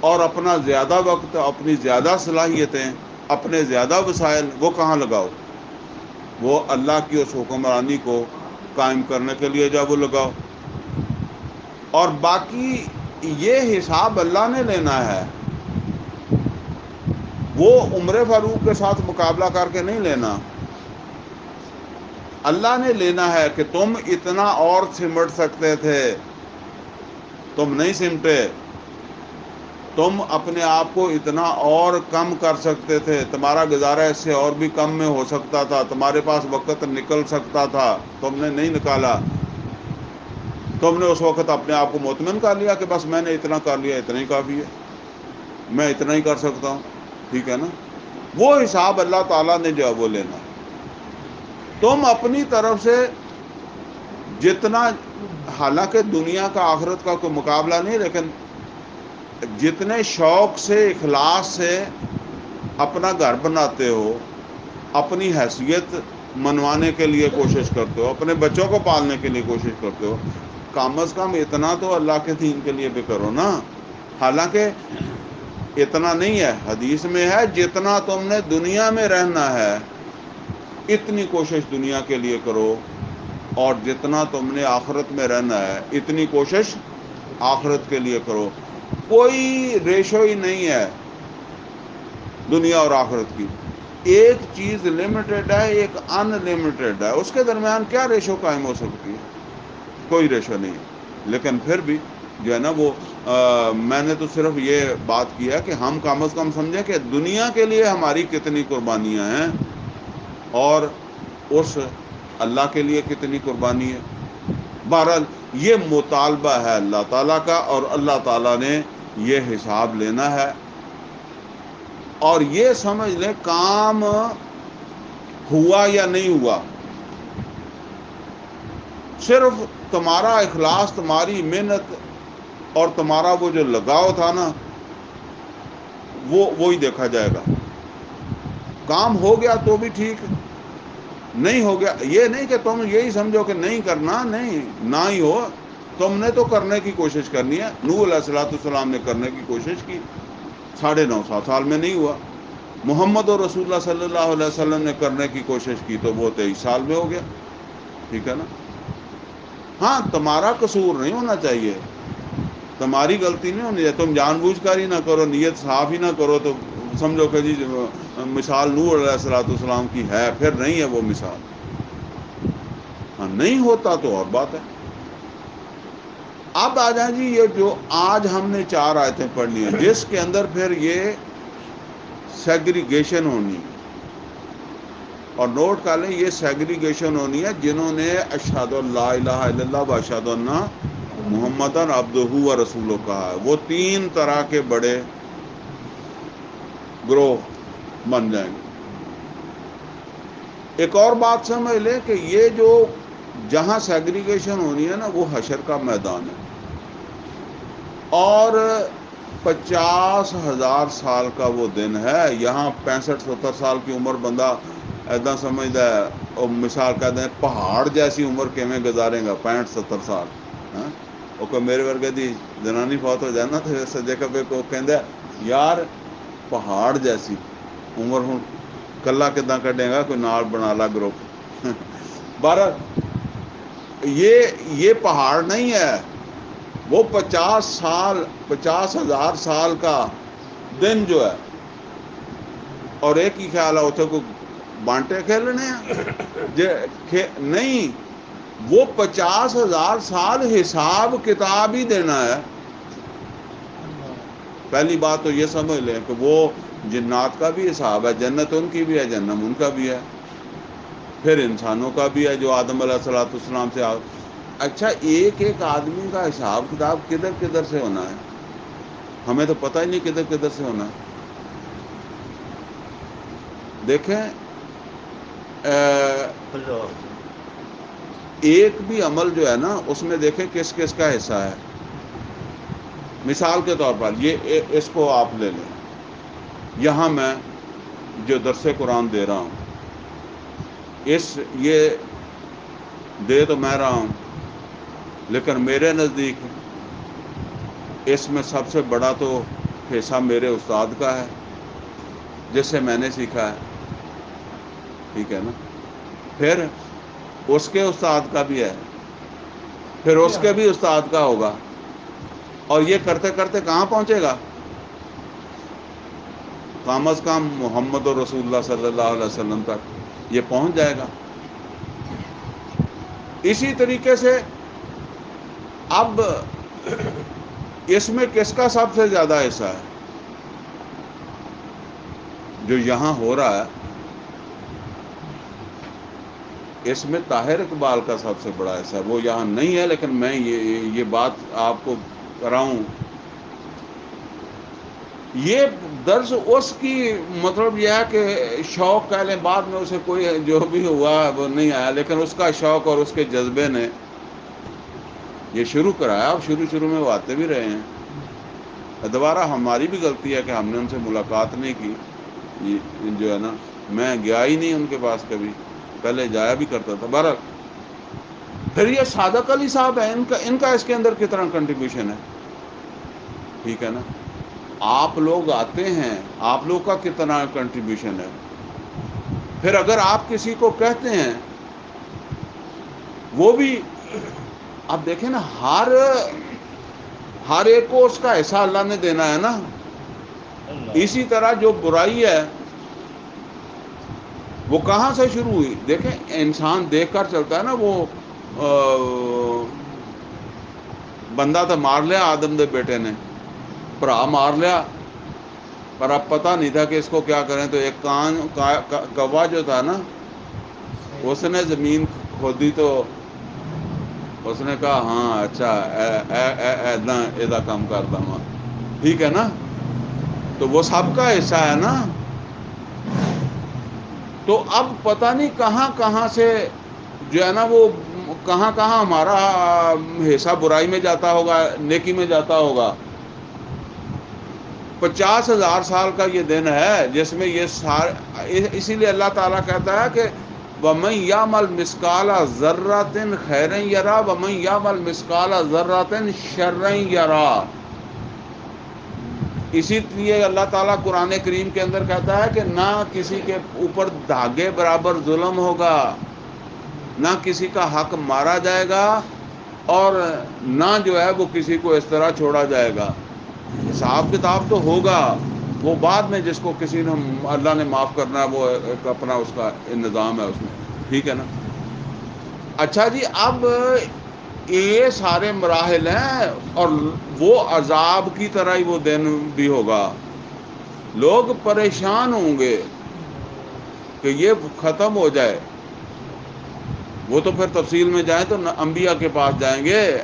اور اپنا زیادہ وقت، اپنی زیادہ صلاحیتیں، اپنے زیادہ وسائل وہ کہاں لگاؤ؟ وہ اللہ کی اس حکمرانی کو قائم کرنے کے لیے جب وہ لگاؤ، اور باقی یہ حساب اللہ نے لینا ہے، وہ عمر فاروق کے ساتھ مقابلہ کر کے نہیں لینا۔ اللہ نے لینا ہے کہ تم اتنا اور سمٹ سکتے تھے، تم نہیں سمٹے، تم اپنے آپ کو اتنا اور کم کر سکتے تھے، تمہارا گزارا اس سے اور بھی کم میں ہو سکتا تھا، تمہارے پاس وقت نکل سکتا تھا، تم نے نہیں نکالا۔ تم نے اس وقت اپنے آپ کو مطمئن کر لیا کہ بس میں نے اتنا کر لیا، اتنا ہی کافی ہے، میں اتنا ہی کر سکتا ہوں، ٹھیک ہے نا۔ وہ حساب اللہ تعالیٰ نے جو ہے وہ لینا۔ تم اپنی طرف سے جتنا، حالانکہ دنیا کا آخرت کا کوئی مقابلہ نہیں، لیکن جتنے شوق سے، اخلاص سے اپنا گھر بناتے ہو، اپنی حیثیت منوانے کے لیے کوشش کرتے ہو، اپنے بچوں کو پالنے کے لیے کوشش کرتے ہو، کم از کم اتنا تو اللہ کے دین کے لیے بھی کرو نا۔ حالانکہ اتنا نہیں ہے، حدیث میں ہے جتنا تم نے دنیا میں رہنا ہے اتنی کوشش دنیا کے لیے کرو، اور جتنا تم نے آخرت میں رہنا ہے اتنی کوشش آخرت کے لیے کرو۔ کوئی ریشو ہی نہیں ہے دنیا اور آخرت کی، ایک چیز لمیٹڈ ہے، ایک ان لمیٹڈ ہے، اس کے درمیان کیا ریشو قائم ہو سکتی ہے؟ کوئی ریشو نہیں ہے۔ لیکن پھر بھی جو ہے نا وہ میں نے تو صرف یہ بات کی ہے کہ ہم کم از کم سمجھیں کہ دنیا کے لیے ہماری کتنی قربانیاں ہیں، اور اس اللہ کے لیے کتنی قربانی ہے۔ بہرحال یہ مطالبہ ہے اللہ تعالیٰ کا، اور اللہ تعالیٰ نے یہ حساب لینا ہے، اور یہ سمجھ لیں کام ہوا یا نہیں ہوا، صرف تمہارا اخلاص، تمہاری محنت اور تمہارا وہ جو لگاؤ تھا نا وہی دیکھا جائے گا۔ کام ہو گیا تو بھی ٹھیک، نہیں ہو گیا یہ نہیں کہ تم یہی سمجھو کہ نہیں کرنا، نہیں نہ ہی ہو، تم نے تو کرنے کی کوشش کرنی ہے۔ نوح علیہ السلام نے کرنے کی کوشش کی، 9.5 سال میں نہیں ہوا۔ محمد اور رسول اللہ صلی اللہ علیہ وسلم نے کرنے کی کوشش کی تو وہ 23 سال میں ہو گیا، ٹھیک ہے نا۔ ہاں تمہارا قصور نہیں ہونا چاہیے، تمہاری غلطی نہیں ہونی چاہیے، تم جان بوجھ کر ہی نہ کرو، نیت صاف ہی نہ کرو تو سمجھو کہ جی مثال نوح علیہ السلام کی ہے، پھر نہیں ہے وہ مثال۔ ہاں نہیں ہوتا تو اور بات ہے۔ اب آ جائیں جی یہ جو آج ہم نے 4 آیتیں پڑھنی ہیں، جس کے اندر پھر یہ سیگریگیشن ہونی، اور نوٹ کر لیں یہ سیگریگیشن ہونی ہے جنہوں نے اشہد لا الہ الا اللہ و اشہد ان محمدن عبدہ و رسولہ کہا ہے، وہ 3 طرح کے بڑے گروہ بن جائیں گے۔ ایک اور بات سمجھ لیں کہ یہ جو جہاں سیگریگیشن ہونی ہے نا وہ حشر کا میدان ہے، اور 50,000 سال کا وہ دن ہے۔ یہاں 65-70 سال کی عمر بندہ ایدا سمجھتا ہے، اور مثال کہتے ہیں پہاڑ جیسی عمر کیویں گزارے گا 65-70 سال، ہاں وہ کوئی میرے ورگے دی جنانی فوت ہو جائے نا تو سجے کبے کو کہندا یار پہاڑ جیسی عمر ہوں کلا کداں کڈے گا، کوئی نال بنا لا گروپ۔ بہرحال یہ پہاڑ نہیں ہے، وہ 50,000 سال کا دن جو ہے، اور ایک ہی خیال ہے اتنے کوئی بانٹے کھیلنے ہیں نہیں، وہ 50,000 سال حساب کتاب ہی دینا ہے۔ پہلی بات تو یہ سمجھ لیں کہ وہ جنات کا بھی حساب ہے، جنت ان کی بھی ہے، جہنم ان کا بھی ہے، پھر انسانوں کا بھی ہے جو آدم علیہ الصلوۃ والسلام سے اچھا ایک آدمی کا حساب کتاب کدھر کدھر سے ہونا ہے، ہمیں تو پتہ ہی نہیں کدھر کدھر سے ہونا ہے۔ دیکھیں ایک بھی عمل جو ہے نا اس میں دیکھیں کس کس کا حصہ ہے۔ مثال کے طور پر یہ اس کو آپ لے لیں، یہاں میں جو درس قرآن دے رہا ہوں، یہ دے تو میں رہا ہوں، لیکن میرے نزدیک اس میں سب سے بڑا تو حصہ میرے استاد کا ہے جس سے میں نے سیکھا ہے، ٹھیک ہے نا، پھر اس کے استاد کا بھی ہے، پھر اس کے بھی استاد کا ہوگا، اور یہ کرتے کرتے کہاں پہنچے گا؟ کم از کم محمد رسول اللہ صلی اللہ علیہ وسلم تک یہ پہنچ جائے گا۔ اسی طریقے سے اب اس میں کس کا سب سے زیادہ حصہ ہے؟ جو یہاں ہو رہا ہے اس میں طاہر اقبال کا سب سے بڑا حصہ ہے، وہ یہاں نہیں ہے لیکن میں یہ بات آپ کو کراؤں، یہ درس اس کی مطلب یہ ہے کہ شوق کہہ لیں، بعد میں اسے کوئی جو بھی ہوا وہ نہیں آیا، لیکن اس کا شوق اور اس کے جذبے نے یہ شروع کرایا، اور شروع میں وہ آتے بھی رہے ہیں۔ دوبارہ ہماری بھی غلطی ہے کہ ہم نے ان سے ملاقات نہیں کی، یہ جو ہے نا میں گیا ہی نہیں ان کے پاس کبھی، پہلے جایا بھی کرتا تھا۔ بہرحال پھر یہ صادق علی صاحب ہیں، ان کا اس کے اندر کتنا کنٹریبیوشن ہے، ٹھیک ہے نا، آپ لوگ آتے ہیں، آپ لوگ کا کتنا کنٹریبیوشن ہے۔ پھر اگر آپ کسی کو کہتے ہیں وہ بھی، اب دیکھیں نا ہر ایک کو اس کا حصہ اللہ نے دینا ہے نا۔ اسی طرح جو برائی ہے وہ کہاں سے شروع ہوئی؟ دیکھیں انسان دیکھ کر چلتا ہے نا، وہ بندہ تو مار لیا آدم دے بیٹے نے، بھرا مار لیا، پر اب پتہ نہیں تھا کہ اس کو کیا کریں، تو ایک کوا جو تھا نا اس نے زمین کھودی تو اس نے کہا ہاں اچھا ایدا کام کرتا ہوں، ٹھیک ہے نا، تو وہ سب کا حصہ ہے نا۔ تو اب پتہ نہیں کہاں کہاں سے جو ہے نا وہ کہاں ہمارا حصہ برائی میں جاتا ہوگا، نیکی میں جاتا ہوگا۔ 50,000 سال کا یہ دن ہے جس میں یہ سارے، اسی لیے اللہ تعالیٰ کہتا ہے کہ وَمَن يَعْمَلْ مِثْقَالَ ذَرَّةٍ خَيْرًا يَرَهُ وَمَن يَعْمَلْ مِثْقَالَ ذَرَّةٍ شَرًّا يَرَهُ۔ اسی لیے اللہ تعالیٰ قرآن کریم کے اندر کہتا ہے کہ نہ کسی کے اوپر دھاگے برابر ظلم ہوگا، نہ کسی کا حق مارا جائے گا، اور نہ جو ہے وہ کسی کو اس طرح چھوڑا جائے گا۔ حساب کتاب تو ہوگا، وہ بعد میں جس کو کسی نے اللہ نے معاف کرنا ہے وہ ایک اپنا اس کا نظام ہے اس میں، ٹھیک ہے نا۔ اچھا جی، اب یہ سارے مراحل ہیں، اور وہ عذاب کی طرح ہی وہ دن بھی ہوگا، لوگ پریشان ہوں گے کہ یہ ختم ہو جائے۔ وہ تو پھر تفصیل میں جائیں تو انبیاء کے پاس جائیں گے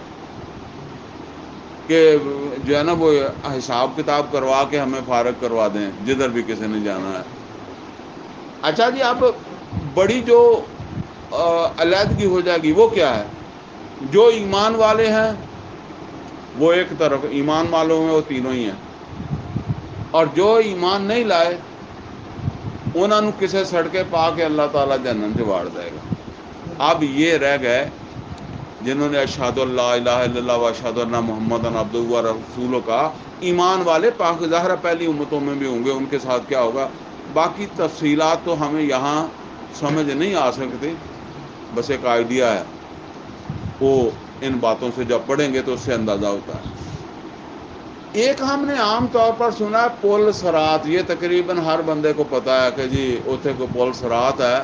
کہ جو ہے نا وہ حساب کتاب کروا کے ہمیں فارغ کروا دیں جدھر بھی کسی نے جانا ہے۔ اچھا جی، اب بڑی جو علیحدگی ہو جائے گی وہ کیا ہے؟ جو ایمان والے ہیں وہ ایک طرف، ایمان والوں میں وہ تینوں ہی ہیں، اور جو ایمان نہیں لائے انہوں نے کسے سڑکے پا کے اللہ تعالیٰ جہنم سے واڑ دے گا۔ اب یہ رہ گئے جنہوں نے اشہد اللہ الہ الا اللہ و اشہد ان محمد عبدہ و رسولہ کا، ایمان والے پاک ظاہر پہلی امتوں میں بھی ہوں گے، ان کے ساتھ کیا ہوگا؟ باقی تفصیلات تو ہمیں یہاں سمجھ نہیں آ سکتی، بس ایک آئیڈیا ہے، وہ ان باتوں سے جب پڑھیں گے تو اس سے اندازہ ہوتا ہے۔ ایک ہم نے عام طور پر سنا ہے پل صراط، یہ تقریباً ہر بندے کو پتا ہے کہ جی اتنے کو پل صراط ہے،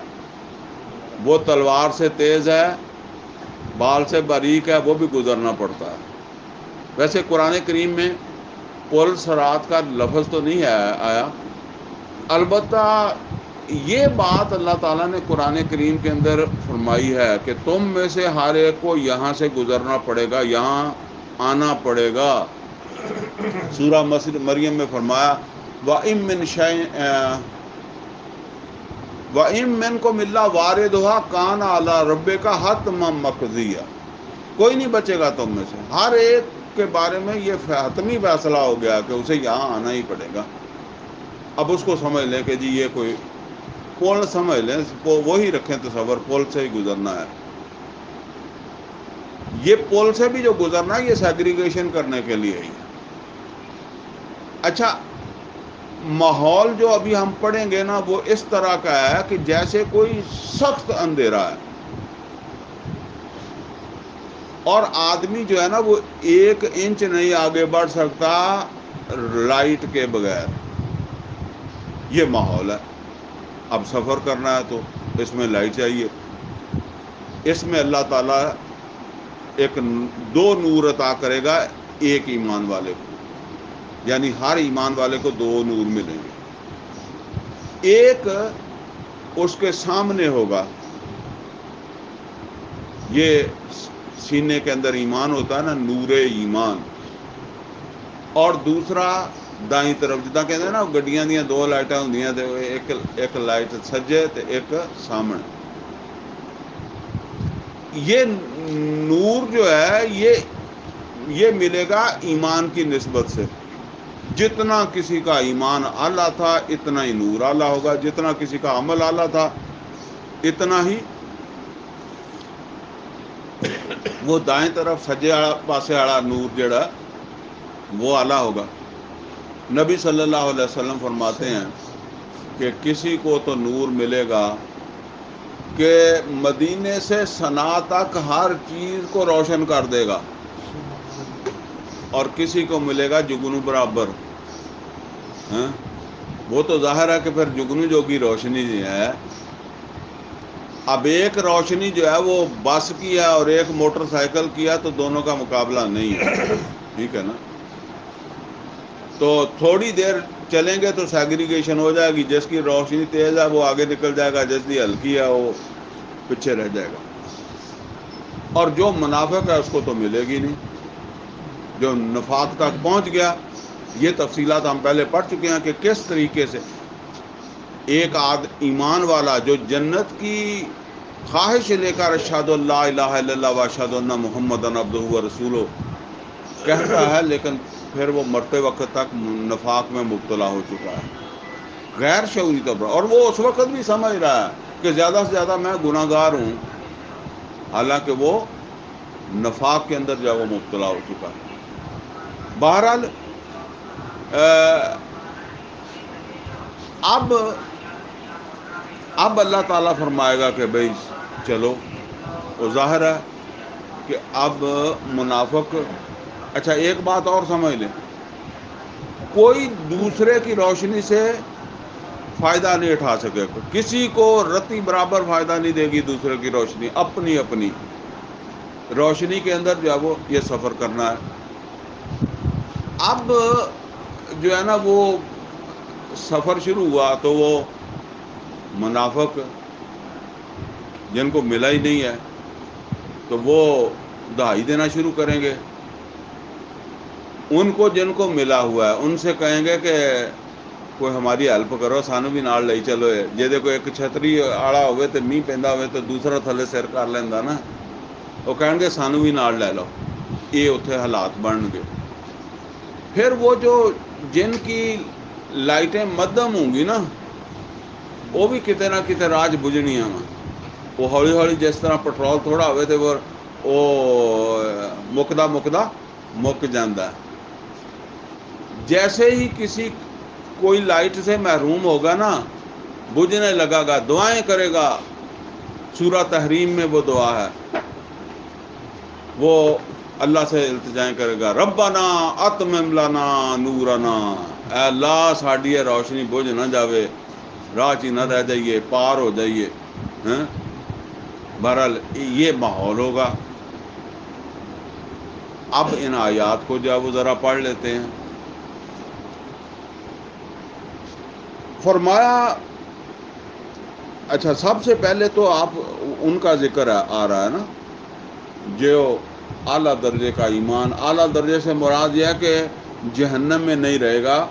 وہ تلوار سے تیز ہے، بال سے باریک ہے، وہ بھی گزرنا پڑتا ہے۔ ویسے قرآن کریم میں پل صراط کا لفظ تو نہیں آیا، البتہ یہ بات اللہ تعالیٰ نے قرآن کریم کے اندر فرمائی ہے کہ تم میں سے ہر ایک کو یہاں سے گزرنا پڑے گا، یہاں آنا پڑے گا۔ سورہ مریم میں فرمایا وَإِن مِّن شَيْءٍ وَإِن مِّنكُمْ إِلَّا وَارِدُهَا كَانَ عَلَىٰ رَبِّكَ حَتْمًا مَّقْضِيًّا، کوئی نہیں بچے گا تم میں سے، ہر ایک کے بارے میں یہ حتمی فیصلہ ہو گیا کہ اسے یہاں آنا ہی پڑے گا۔ اب اس کو سمجھ لیں کہ جی یہ کوئی پل سمجھ لیں، وہی رکھیں تصور، پل سے ہی گزرنا ہے۔ یہ پل سے بھی جو گزرنا ہے یہ سیگریگیشن کرنے کے لیے ہی۔ اچھا، ماحول جو ابھی ہم پڑھیں گے نا وہ اس طرح کا ہے کہ جیسے کوئی سخت اندھیرا ہے، اور آدمی جو ہے نا وہ 1 انچ نہیں آگے بڑھ سکتا لائٹ کے بغیر، یہ ماحول ہے۔ اب سفر کرنا ہے تو اس میں لائٹ چاہیے، اس میں اللہ تعالیٰ ایک 2 نور عطا کرے گا ایک ایمان والے کو، یعنی ہر ایمان والے کو 2 نور ملیں گے۔ ایک اس کے سامنے ہوگا، یہ سینے کے اندر ایمان ہوتا ہے نا، نور ایمان، اور دوسرا دائیں طرف، جدا کہتے ہیں نا گڈیاں دیاں 2 لائٹاں ہوندیاں تے ایک لائٹ سجے تے ایک سامنے، یہ نور جو ہے یہ ملے گا ایمان کی نسبت سے۔ جتنا کسی کا ایمان اعلیٰ تھا اتنا ہی نور اعلیٰ ہوگا، جتنا کسی کا عمل اعلیٰ تھا اتنا ہی وہ دائیں طرف سجے پاسے والا نور جڑا وہ اعلیٰ ہوگا۔ نبی صلی اللہ علیہ وسلم فرماتے ہیں کہ کسی کو تو نور ملے گا کہ مدینے سے صنعاء تک ہر چیز کو روشن کر دے گا، اور کسی کو ملے گا جگنو برابر۔ وہ تو ظاہر ہے کہ پھر جگنو جوگی روشنی جو ہے، اب ایک روشنی جو ہے وہ بس کی ہے اور ایک موٹر سائیکل کی ہے، تو دونوں کا مقابلہ نہیں ہے، ٹھیک ہے نا؟ تو تھوڑی دیر چلیں گے تو سیگریگیشن ہو جائے گی، جس کی روشنی تیز ہے وہ آگے نکل جائے گا، جس کی ہلکی ہے وہ پیچھے رہ جائے گا، اور جو منافق ہے اس کو تو ملے گی نہیں، جو نفاق تک پہنچ گیا۔ یہ تفصیلات ہم پہلے پڑھ چکے ہیں کہ کس طریقے سے ایک ایمان والا جو جنت کی خواہش لے کر اشہد اللہ الہ الا اللہ و اشہد ان محمد عبدہ و رسولہ کہتا ہے، لیکن پھر وہ مرتے وقت تک نفاق میں مبتلا ہو چکا ہے غیر شعوری طور پر، اور وہ اس وقت بھی سمجھ رہا ہے کہ زیادہ سے زیادہ میں گناہ گار ہوں، حالانکہ وہ نفاق کے اندر جو ہے وہ مبتلا ہو چکا ہے۔ بہرحال اب اللہ تعالیٰ فرمائے گا کہ بھئی چلو، وہ ظاہر ہے کہ اب منافق، اچھا ایک بات اور سمجھ لیں، کوئی دوسرے کی روشنی سے فائدہ نہیں اٹھا سکے گا، کسی کو رتی برابر فائدہ نہیں دے گی دوسرے کی روشنی، اپنی اپنی روشنی کے اندر جو ہے وہ یہ سفر کرنا ہے۔ اب جو ہے نا وہ سفر شروع ہوا تو وہ منافق جن کو ملا ہی نہیں ہے تو وہ دہائی دینا شروع کریں گے، ان کو جن کو ملا ہوا ہے ان سے کہیں گے کہ کوئی ہماری ہیلپ کرو سانو بھی نال لئی چلو جے کوئی ایک چھتری آڑا ہوئے تو میہ پیندا ہوئے تو دوسرا تھلے سر کر لینا نا وہ کہن گے سانو بھی نال لے لو یہ اتنے حالات بن گے پھر وہ جو جن کی لائٹیں مدھم ہوں گی نا وہ بھی کتے نہ کتے راج بجھنیاں وا وہ ہولی ہولی جس طرح پٹرول تھوڑا ہوئے تو وہ مکدا مک جاندہ ہے جیسے ہی کسی کوئی لائٹ سے محروم ہوگا نا بجھنے لگا گا دعائیں کرے گا سورہ تحریم میں وہ دعا ہے وہ اللہ سے التجائیں کرے گا ربنا اتمم لنا نورنا اے اللہ ساڈی یہ روشنی بجھ نہ جاوے راہ چ نہ رہ جائیے پار ہو جائیے بہرحال یہ ماحول ہوگا اب ان آیات کو جو ہے وہ ذرا پڑھ لیتے ہیں فرمایا اچھا سب سے پہلے تو آپ ان کا ذکر آ رہا ہے نا جو اعلیٰ درجے کا ایمان اعلیٰ درجے سے مراد یہ ہے کہ جہنم میں نہیں رہے گا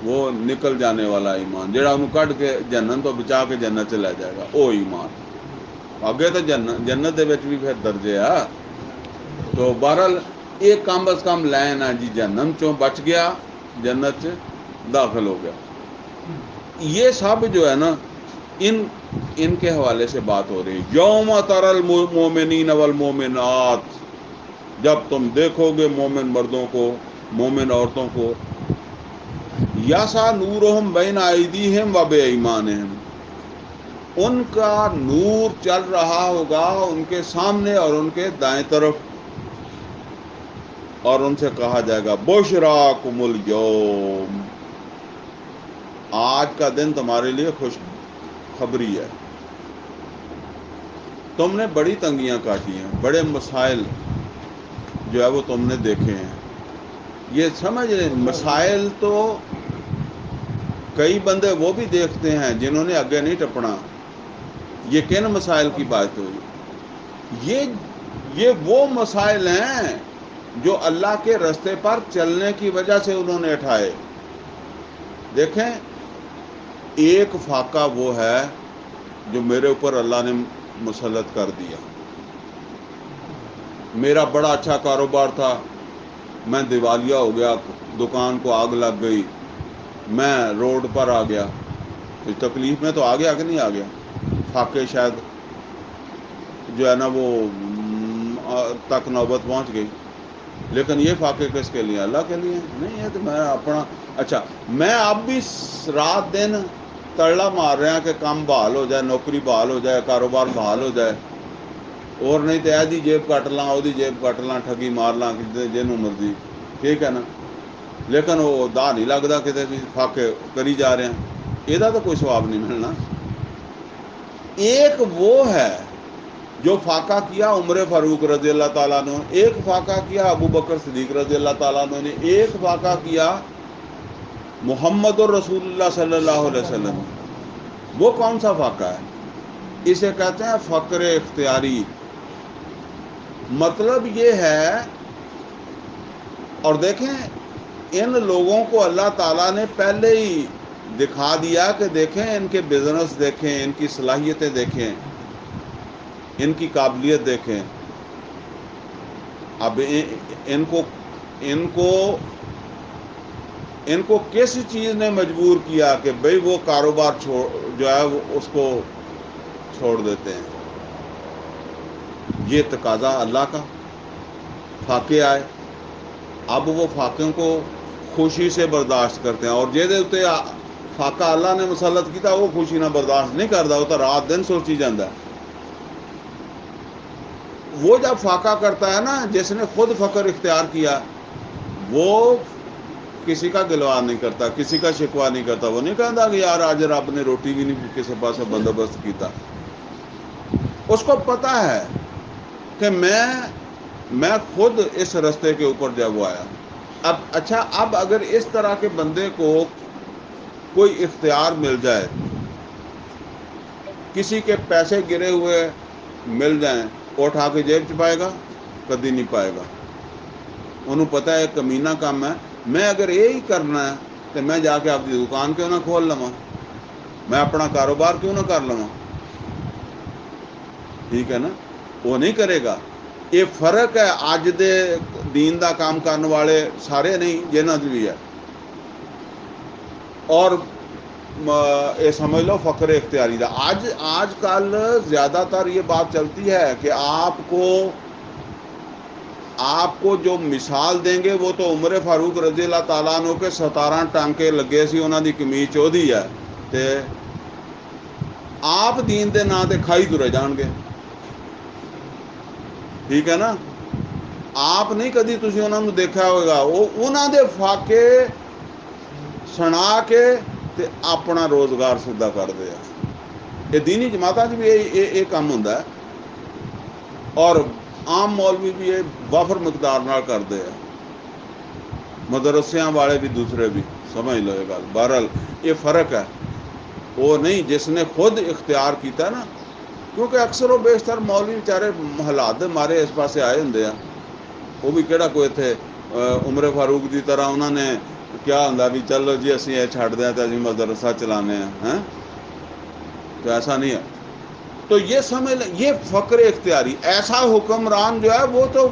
وہ نکل جانے والا ایمان جہاں انہوں کٹ کے جنت تو بچا کے جنت سے لے جائے گا وہ ایمان اگے تو جنت دے وچ بھی پھر درجے آ تو بہرحال ایک کم از کم لین ہے جی جہنم چوں بچ گیا جنت چ داخل ہو گیا یہ سب جو ہے نا ان کے حوالے سے بات ہو رہی یوم تری المؤمنین والمؤمنات جب تم دیکھو گے مومن مردوں کو مومن عورتوں کو یسعی نورہم بین ایدیہم و بایمانہم ان کا نور چل رہا ہوگا ان کے سامنے اور ان کے دائیں طرف اور ان سے کہا جائے گا بشراکم الیوم آج کا دن تمہارے لیے خوش خبری ہے تم نے بڑی تنگیاں کاٹی ہیں بڑے مسائل جو ہے وہ تم نے دیکھے ہیں یہ سمجھ رہے مسائل تو کئی بندے وہ بھی دیکھتے ہیں جنہوں نے آگے نہیں ٹپنا یہ کن مسائل کی بات ہوئی یہ وہ مسائل ہیں جو اللہ کے رستے پر چلنے کی وجہ سے انہوں نے اٹھائے دیکھیں ایک فاقہ وہ ہے جو میرے اوپر اللہ نے مسلط کر دیا میرا بڑا اچھا کاروبار تھا میں دیوالیہ ہو گیا دکان کو آگ لگ گئی میں روڈ پر آ گیا تکلیف میں تو آ گیا کہ نہیں آ گیا فاقے شاید جو ہے نا وہ تک نوبت پہنچ گئی لیکن یہ فاقے کس کے لیے اللہ کے لیے نہیں ہے تو میں اپنا اچھا میں اب بھی رات دن تڑلا مار رہا کہ کام بحال ہو جائے نوکری بحال ہو جائے کاروبار بحال ہو جائے اور نہیں تو ایسی جیب کٹ لاں وہ جیب کٹ لاں ٹھگی مار لاں جنوں مرضی ٹھیک ہے نا لیکن وہ دا نہیں لگتا کتے بھی فاقے کری جا رہے ہیں یہ تو کوئی ثواب نہیں ملنا ایک وہ ہے جو فاقہ کیا عمر فاروق رضی اللہ تعالیٰ عنہ ایک فاقہ کیا ابو بکر صدیق رضی اللہ تعالیٰ عنہ نے ایک فاقہ کیا محمد الرسول اللہ صلی اللہ علیہ وسلم وہ کون سا فاقہ ہے اسے کہتے ہیں فقر اختیاری مطلب یہ ہے اور دیکھیں ان لوگوں کو اللہ تعالیٰ نے پہلے ہی دکھا دیا کہ دیکھیں ان کے بزنس دیکھیں ان کی صلاحیتیں دیکھیں ان کی قابلیت دیکھیں اب ان کو کس چیز نے مجبور کیا کہ بھئی وہ کاروبار جو ہے وہ اس کو چھوڑ دیتے ہیں یہ تقاضا اللہ کا فاقے آئے اب وہ فاقوں کو خوشی سے برداشت کرتے ہیں اور جہدے فاقہ اللہ نے مسلط کیا وہ خوشی نہ برداشت نہیں کرتا وہ تو رات دن سوچی جاتا ہے وہ جب فاقہ کرتا ہے نا جس نے خود فقر اختیار کیا وہ کسی کا گلوار نہیں کرتا کسی کا شکوہ نہیں کرتا وہ نہیں کہتا کہ یار آج رب نے روٹی بھی نہیں کسی پاس بندوبست کیتا اس کو پتہ ہے کہ میں خود اس رستے کے اوپر جب وہ آیا اب اگر اس طرح کے بندے کو کوئی اختیار مل جائے کسی کے پیسے گرے ہوئے مل جائیں وہ اٹھا کے جیب چ پائے گا کبھی نہیں پائے گا انہوں پتہ ہے کمینہ کام ہے میں اگر یہی کرنا ہے تو میں جا کے آپ کی دکان کیوں نہ کھول لواں, میں اپنا کاروبار کیوں نہ کر لواں. ٹھیک ہے نا, وہ نہیں کرے گا. یہ فرق ہے اج دے دین دا کام کرنے والے سارے نہیں, جنہاں دی بھی ہے. اور یہ سمجھ لو فقر اختیاری دا آج کل زیادہ تر یہ بات چلتی ہے کہ آپ کو جو مثال دیں گے وہ تو عمر فاروق رضی اللہ تعالیٰ عنہ کے 17 ٹانکے لگے سی, انہوں دی قمیض چودھی ہے, تے آپ دین دے نام تے کھائی ترے جان گے. ٹھیک ہے نا, آپ نہیں کدی تسی انہوں نے دیکھا ہوگا, وہ انہوں دے فاقے سنا کے تے اپنا روزگار سیدھا کرتے ہیں. یہ دینی جماعتوں بھی یہ کام ہوتا ہے, اور عام مولوی بھی یہ وافر مقدار نال کرتے ہیں, مدرسیاں والے بھی دوسرے بھی. سمجھ لو یہ گل. بہرحال یہ فرق ہے, وہ نہیں جس نے خود اختیار کیتا نا, کیونکہ اکثر و بیشتر مولوی بیچارے حالات دے مارے اس پاسے آئے ہوں. وہ بھی کہڑا کوئی تھے عمر فاروق کی طرح انہوں نے کیا ہوں بھی چلو جی اسی یہ چھڈ دیں تو اسی مدرسہ چلانے ہیں, تو ایسا نہیں ہے. تو یہ سمجھ لیں, یہ فقر اختیاری. ایسا حکمران جو ہے وہ تو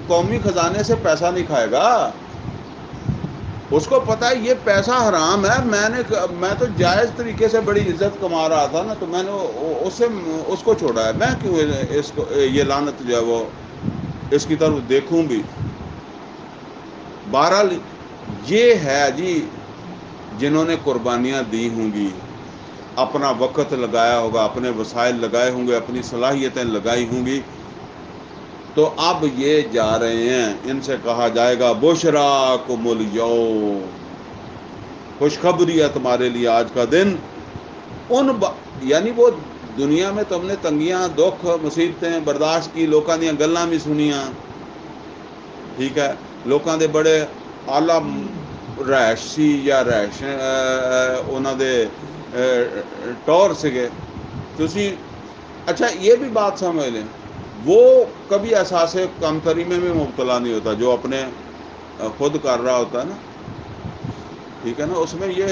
قومی خزانے سے پیسہ نہیں کھائے گا, اس کو پتہ ہے یہ پیسہ حرام ہے. میں تو جائز طریقے سے بڑی عزت کما رہا تھا نا, تو میں نے اس کو چھوڑا ہے. میں کیوں اس کو یہ لعنت جو ہے وہ اس کی طرف دیکھوں بھی. بہرحال یہ ہے جی, جنہوں نے قربانیاں دی ہوں گی, اپنا وقت لگایا ہوگا, اپنے وسائل لگائے ہوں گے, اپنی صلاحیتیں لگائی ہوں گی, تو اب یہ جا رہے ہیں. ان سے کہا جائے گا بشراکم الیوم, خوشخبری ہے تمہارے لیے آج کا دن. یعنی وہ دنیا میں تم نے تنگیاں, دکھ, مصیبتیں برداشت کی, لوگوں دیا گلاں بھی سنیاں. ٹھیک ہے, لوگوں دے بڑے اعلیٰ رہائشی یا رہائش انہوں دے ٹور سگے تسی. اچھا یہ بھی بات سمجھ لیں, وہ کبھی احساس کمتری میں بھی مبتلا نہیں ہوتا جو اپنے خود کر رہا ہوتا ہے نا. ٹھیک ہے نا, اس میں یہ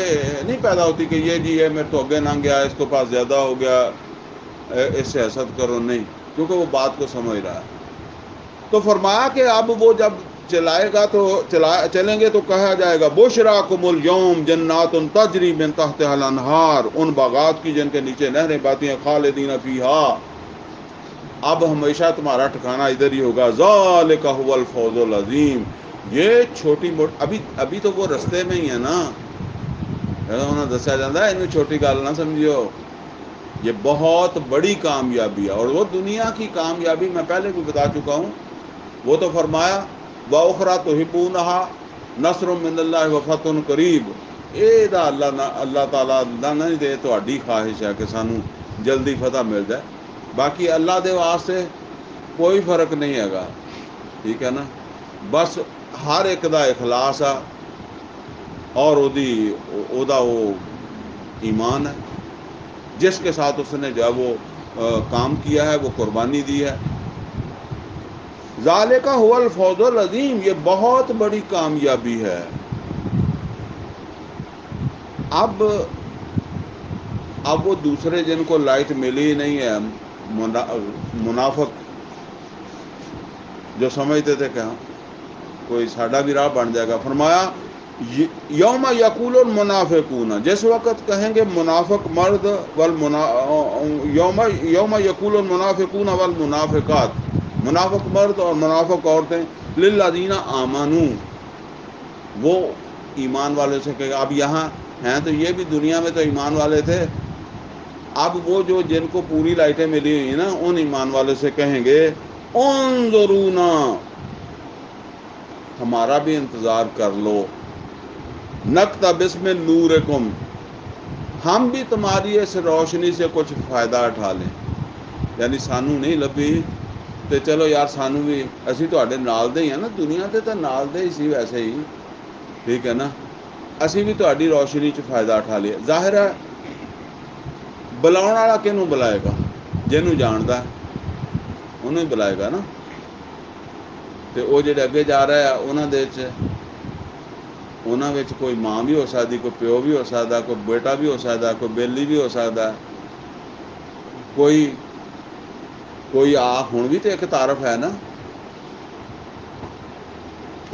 نہیں پیدا ہوتی کہ یہ جی یہ میرے تو اگے نہ گیا, اس کے پاس زیادہ ہو گیا, اس سے حسد کرو. نہیں, کیونکہ وہ بات کو سمجھ رہا ہے. تو فرمایا کہ اب وہ جب چلائے گا تو چلیں گے تو کہا جائے گا بشراکم الیوم جنات تجری من تحتها الانہار, ان باغات کی جن کے نیچے نہریں بہتی ہیں, خالدین فیہا, اب ہمیشہ تمہارا ٹھکانہ ادھر ہی ہوگا. ذالک هو الفوز العظیم, یہ چھوٹی موٹی ابھی تو وہ رستے میں ہی ہے نا, انہوں نے دسیا جاتا ہے انہوں چھوٹی گل نہ سمجھو, یہ بہت بڑی کامیابی ہے. اور وہ دنیا کی کامیابی میں پہلے بھی بتا چکا ہوں. وہ تو فرمایا وَأُخْرَىٰ تُحِبُّونَهَا نَصْرٌ مِّنَ اللَّهِ وَفَتْحٌ قَرِیب, یہ اللہ تعالیٰ نہیں دے تہاڈی خواہش ہے کہ سانو جلدی فتح مل جائے. باقی اللہ دے واسطے کوئی فرق نہیں ہے گا. ٹھیک ہے نا, بس ہر ایک دا اخلاص ہے, اور وہ ایمان ہے جس کے ساتھ اس نے جو ہے وہ کام کیا ہے, وہ قربانی دی ہے. ذالک هو الفوز العظیم, یہ بہت بڑی کامیابی ہے. اب وہ دوسرے جن کو لائٹ ملی نہیں ہے, منافق جو سمجھتے تھے کہ ہاں کوئی ساڈا بھی راہ بن جائے گا. فرمایا یوم یقول المنافقون, جس وقت کہیں گے منافق مرد, یوم یقول المنافقون والمنافقات, منافق مرد اور منافق عورتیں, للذین آمنوا, وہ ایمان والے سے کہے گا. اب یہاں ہیں تو یہ بھی دنیا میں تو ایمان والے تھے, اب وہ جو جن کو پوری لائٹیں ملی ہوئی ہیں نا, ان ایمان والے سے کہیں گے انظرونا, ہمارا بھی انتظار کر لو, نقتبس من نورکم, ہم بھی تمہاری اس روشنی سے کچھ فائدہ اٹھا لیں. یعنی سانو نہیں لبھی تو چلو یار سانو بھی, اسی تواڈے نال دے ہی ہیں نا, دنیا تے تو نال دے ہی سی ویسے ہی. ٹھیک ہے نا, اسی بھی تواڈی روشنی چ فائدہ اٹھا لیا. ظاہر ہے بلاؤن والا کینوں بلائے گا, جنوں جاندا ہے انہوں ہی بلائے گا نا. تو وہ جڑے اگے جا رہا ہے انہوں دے انہاں وچ کوئی ماں بھی ہو سکتی، کوئی پیو بھی ہو سکتا، کوئی بیٹا بھی ہو سکتا، کوئی بیلی بھی ہو سکتا، کوئی ہن بھی تو ایک تعارف ہے نا،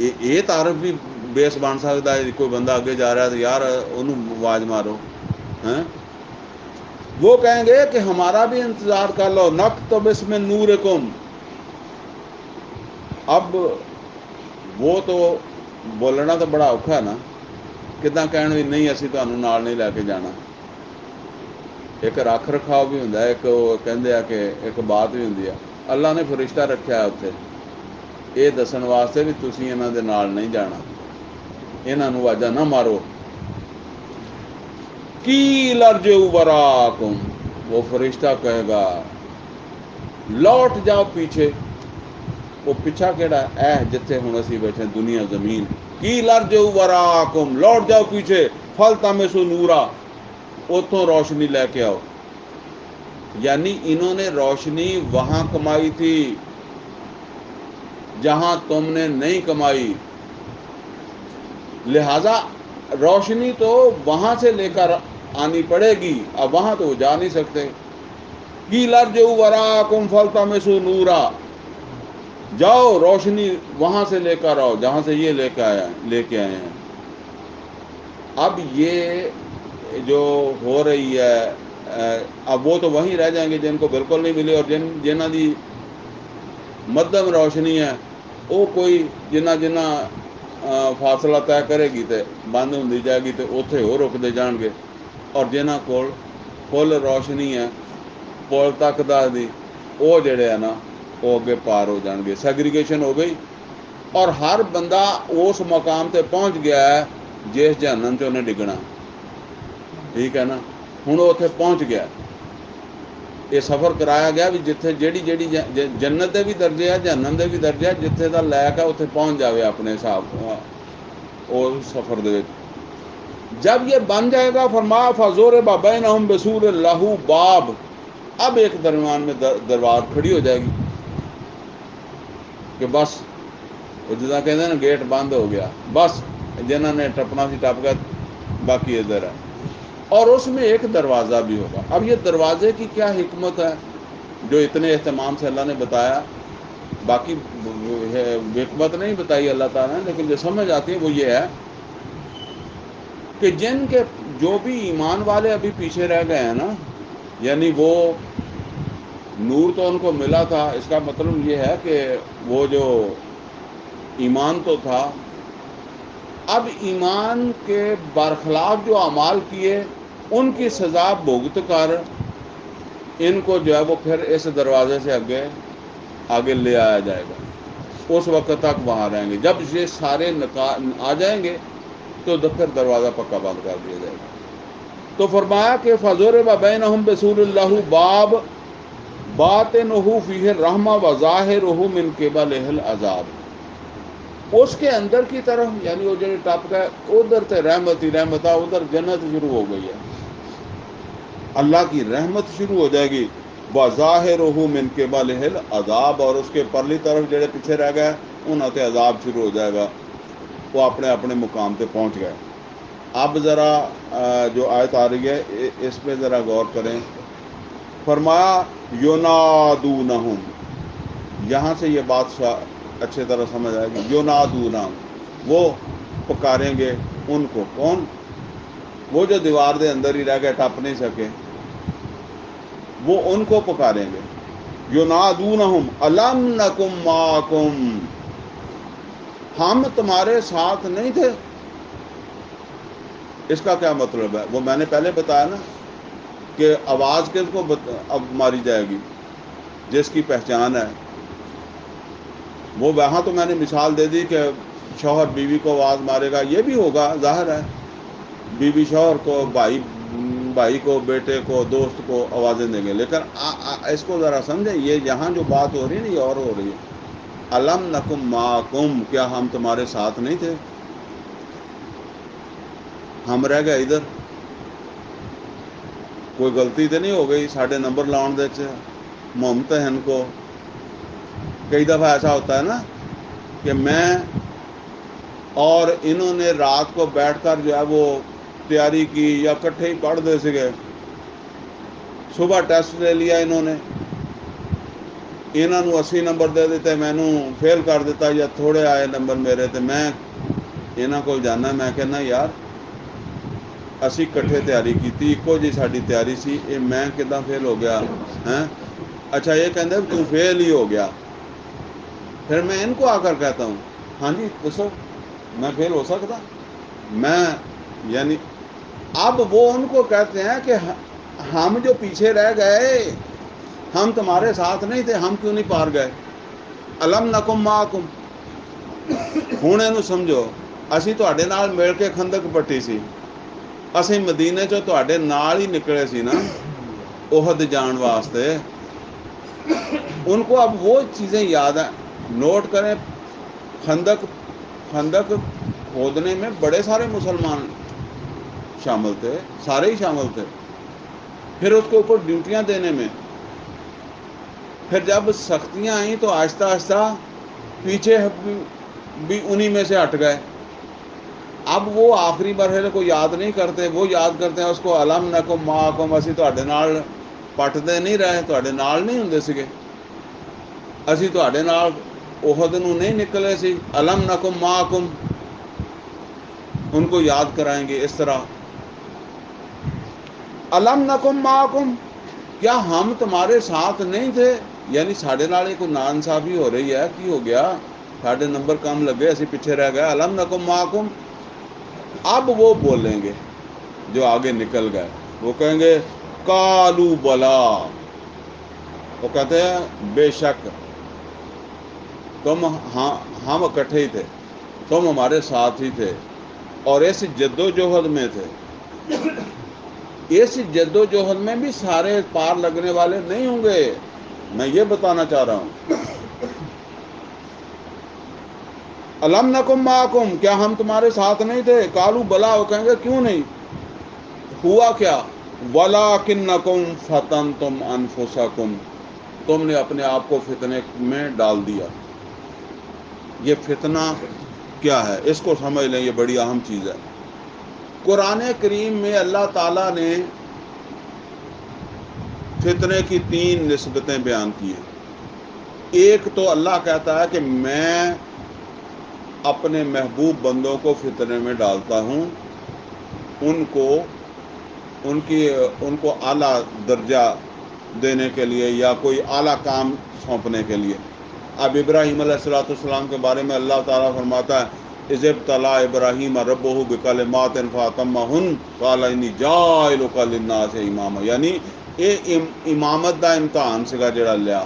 یہ تعارف بھی بیس بن سکتا ہے. کوئی بندہ اگے جا رہا ہے تو یار انہوں آواز مارو. وہ کہیں گے کہ ہمارا بھی انتظار کر لو، نقتبس بسم نورکم. اب وہ تو بولنا تو بڑا اوکھا ہے نا، کداں کہن بھی نہیں اسی تمہوں نال نہیں لے کے جانا. ایک رکھ رکھاؤ بھی ہوں، ایک وہ کہندے آ کہ ایک بات بھی ہوں. اللہ نے فرشتہ رکھا ہے اتنے یہ دسن واسطے بھی تسی یہاں دے نال نہیں جانا، یہاں واجہ نہ مارو. کی لرجو وراکم، وہ فرشتہ کہے گا لوٹ جاؤ پیچھے. وہ پیچھا کہڑا اے جتھے ہوں اسی بیٹھے دنیا زمین. کی لرجو وراکم، لوٹ جاؤ پیچھے. فلتمسوا نورا، اتوں روشنی لے کے آؤ. یعنی انہوں نے روشنی وہاں کمائی تھی جہاں تم نے نہیں کمائی، لہذا روشنی تو وہاں سے لے کر آنی پڑے گی. اب وہاں تو وہ جا نہیں سکتے. کی لرجو وراکم فلتمسوا نورا، جاؤ روشنی وہاں سے لے کر آؤ جہاں سے یہ لے کے آئے ہیں. اب یہ جو ہو رہی ہے، اب وہ تو وہیں رہ جائیں گے جن کو بالکل نہیں ملی، اور جنہ دی مدھم روشنی ہے وہ کوئی جنہ فاصلہ طے کرے گی تو بند ہوتی جائے گی، تو اتنے وہ رکتے جان گے. اور جنہ کول فل روشنی ہے پل تک دی، وہ جڑے ہیں نا وہ اگے پار ہو جان گے. سیگریگیشن ہو گئی، اور ہر بندہ اس مقام تے پہنچ گیا ہے جس جہنم سے انہیں ڈگنا. ٹھیک ہے نا، ہوں وہ اتنے پہنچ گیا. یہ سفر کرایا گیا بھی جتھے جیڑی جنت دے بھی درجے ہے، جہنم دے بھی درجے ہے، جتھے دا لائق ہے اتنے پہنچ جاوے اپنے حساب اور سفر دے. جب یہ بن جائے گا فرمایا فضورب بینہم بسور لہ باب، اب ایک درمیان میں دربار کھڑی ہو جائے گی کہ بس وہ جدا کہتے ہیں نا گیٹ بند ہو گیا، بس جنہوں نے ٹپنا سی ٹپ گیا، باقی ادھر ہے. اور اس میں ایک دروازہ بھی ہوگا. اب یہ دروازے کی کیا حکمت ہے جو اتنے اہتمام سے اللہ نے بتایا؟ باقی حکمت نہیں بتائی اللہ تعالیٰ نے، لیکن جو سمجھ آتی ہے وہ یہ ہے کہ جن کے جو بھی ایمان والے ابھی پیچھے رہ گئے ہیں نا، یعنی وہ نور تو ان کو ملا تھا، اس کا مطلب یہ ہے کہ وہ جو ایمان تو تھا، اب ایمان کے برخلاف جو اعمال کیے ان کی سزا بھگت کر ان کو جو ہے وہ پھر اس دروازے سے آگے لے آیا جائے گا. اس وقت تک وہاں رہیں گے. جب یہ سارے آ جائیں گے تو پھر دروازہ پکا بند کر دیا جائے گا. تو فرمایا کہ فضورب بینہم بسور لہ باب باطنہ فیہ الرحمہ وظاہرہ من قبلہ العذاب. اس کے اندر کی طرف یعنی وہ جڑے ٹپ گئے ادھر تے رحمت ہی رحمت ہے، ادھر جنت شروع ہو گئی ہے، اللہ کی رحمت شروع ہو جائے گی. وظاہرہ من قبلہ العذاب، اور اس کے پرلی طرف جڑے پیچھے رہ گئے انہوں تے عذاب شروع ہو جائے گا. وہ اپنے اپنے مقام پہ پہنچ گئے. اب ذرا جو آیت آ رہی ہے اس پہ ذرا غور کریں. فرمایا ینادونہم، یہاں سے یہ بات اچھے طرح سمجھ آئے گی. ینادونہم، وہ پکاریں گے ان کو. کون؟ وہ جو دیوار دے اندر ہی رہ گئے ٹپ نہیں سکے، وہ ان کو پکاریں گے. ینادونہم الم نکم معکم، ہم تمہارے ساتھ نہیں تھے. اس کا کیا مطلب ہے؟ وہ میں نے پہلے بتایا نا کہ آواز کس کو اب ماری جائے گی؟ جس کی پہچان ہے. وہ وہاں تو میں نے مثال دے دی کہ شوہر بیوی کو آواز مارے گا، یہ بھی ہوگا ظاہر ہے. بیوی شوہر کو، بھائی کو، بیٹے کو، دوست کو آوازیں دیں گے. لیکن اس کو ذرا سمجھیں، یہ یہاں جو بات ہو رہی ہے نا یہ اور ہو رہی ہے. الم نکم معکم، کیا ہم تمہارے ساتھ نہیں تھے؟ ہم رہ گئے ادھر. کوئی غلطی تو نہیں ہو گئی ساڈے نمبر لاؤن دے چ ممتحن کو؟ کئی دفعہ ایسا ہوتا ہے نا کہ میں اور انہوں نے رات کو بیٹھ کر جو ہے وہ تیاری کی یا کٹھے ہی پڑھتے سکے. صبح ٹیسٹ لے لیا انہوں نے 80 نمبر دے دیتے, مینو فیل کر دیتا یا تھوڑے آئے نمبر میرے تے میں یہاں کو جانا, میں کہنا یار اسی کٹھے تیاری کی ایکو جی ساری تیاری سی, یہ میں کداں فیل ہو گیا ہیں. اچھا یہ کہتے ہیں تو فیل ہی ہو گیا. پھر میں ان کو آ کر کہتا ہوں ہاں جی دسو میں فیل ہو سکتا, میں یعنی اب وہ ان کو کہتے ہیں کہ ہم جو پیچھے رہ گئے ہم تمہارے ساتھ نہیں تھے, ہم کیوں نہیں پار گئے. الم نکم معکم, ہوں یہ سمجھو اسی تواڈے نال مل کے خندق پٹی سی, اسی مدینے چوں تواڈے نال ہی نکلے سی نا احد جان واسطے. ان کو اب وہ چیزیں یاد ہیں. نوٹ کریں خندق کھودنے میں بڑے سارے مسلمان شامل تھے, سارے ہی شامل تھے. پھر اس کے اوپر ڈیوٹیاں دینے میں, پھر جب سختیاں آئیں تو آہستہ آہستہ پیچھے بھی انہی میں سے ہٹ گئے. اب وہ آخری مرحلے کو یاد نہیں کرتے, وہ یاد کرتے ہیں اس کو الم نکم معکم, اسی تواڈے نال پٹدے نہیں رہے, تواڈے نال نہیں ہوندے سگے, اسی تواڈے نال احد نوں نہیں نکلے سی. الم نکم معکم ان کو یاد کرائیں گے اس طرح. الم نکم معکم, کیا ہم تمہارے ساتھ نہیں تھے, یعنی ساڈے نال ایک ناانصافی ہو رہی ہے, کی ہو گیا ساڈے نمبر کم لگے, اسی پیچھے رہ گئے. الم نکم معکم. اب وہ بولیں گے جو آگے نکل گئے, وہ کہیں گے قالوا بلا, وہ کہتے ہیں بے شک تم ہم اکٹھے ہی تھے, تم ہمارے ساتھ ہی تھے اور اس جد و جہد میں تھے. اس جد و جہد میں بھی سارے پار لگنے والے نہیں ہوں گے, میں یہ بتانا چاہ رہا ہوں. الم نکم معکم, کیا ہم تمہارے ساتھ نہیں تھے. قالوا بلا, وہ کہیں گے کیوں نہیں. ہوا کیا ولکنکم فتنتم انفسکم, تم نے اپنے آپ کو فتنے میں ڈال دیا. یہ فتنہ کیا ہے اس کو سمجھ لیں, یہ بڑی اہم چیز ہے. قرآن کریم میں اللہ تعالیٰ نے فتنے کی 3 نسبتیں بیان کی ہیں. ایک تو اللہ کہتا ہے کہ میں اپنے محبوب بندوں کو فتنے میں ڈالتا ہوں, ان کو اعلیٰ درجہ دینے کے لیے یا کوئی اعلیٰ کام سونپنے کے لیے. اب ابراہیم علیہ السلام کے بارے میں اللہ تعالیٰ فرماتا ہے اذ ابتلی ابراہیم ربہ بکلمات فاتمہن قال انی جاعلک للناس اماما, یعنی یہ امامت دا امتحان سگا جڑا لیا.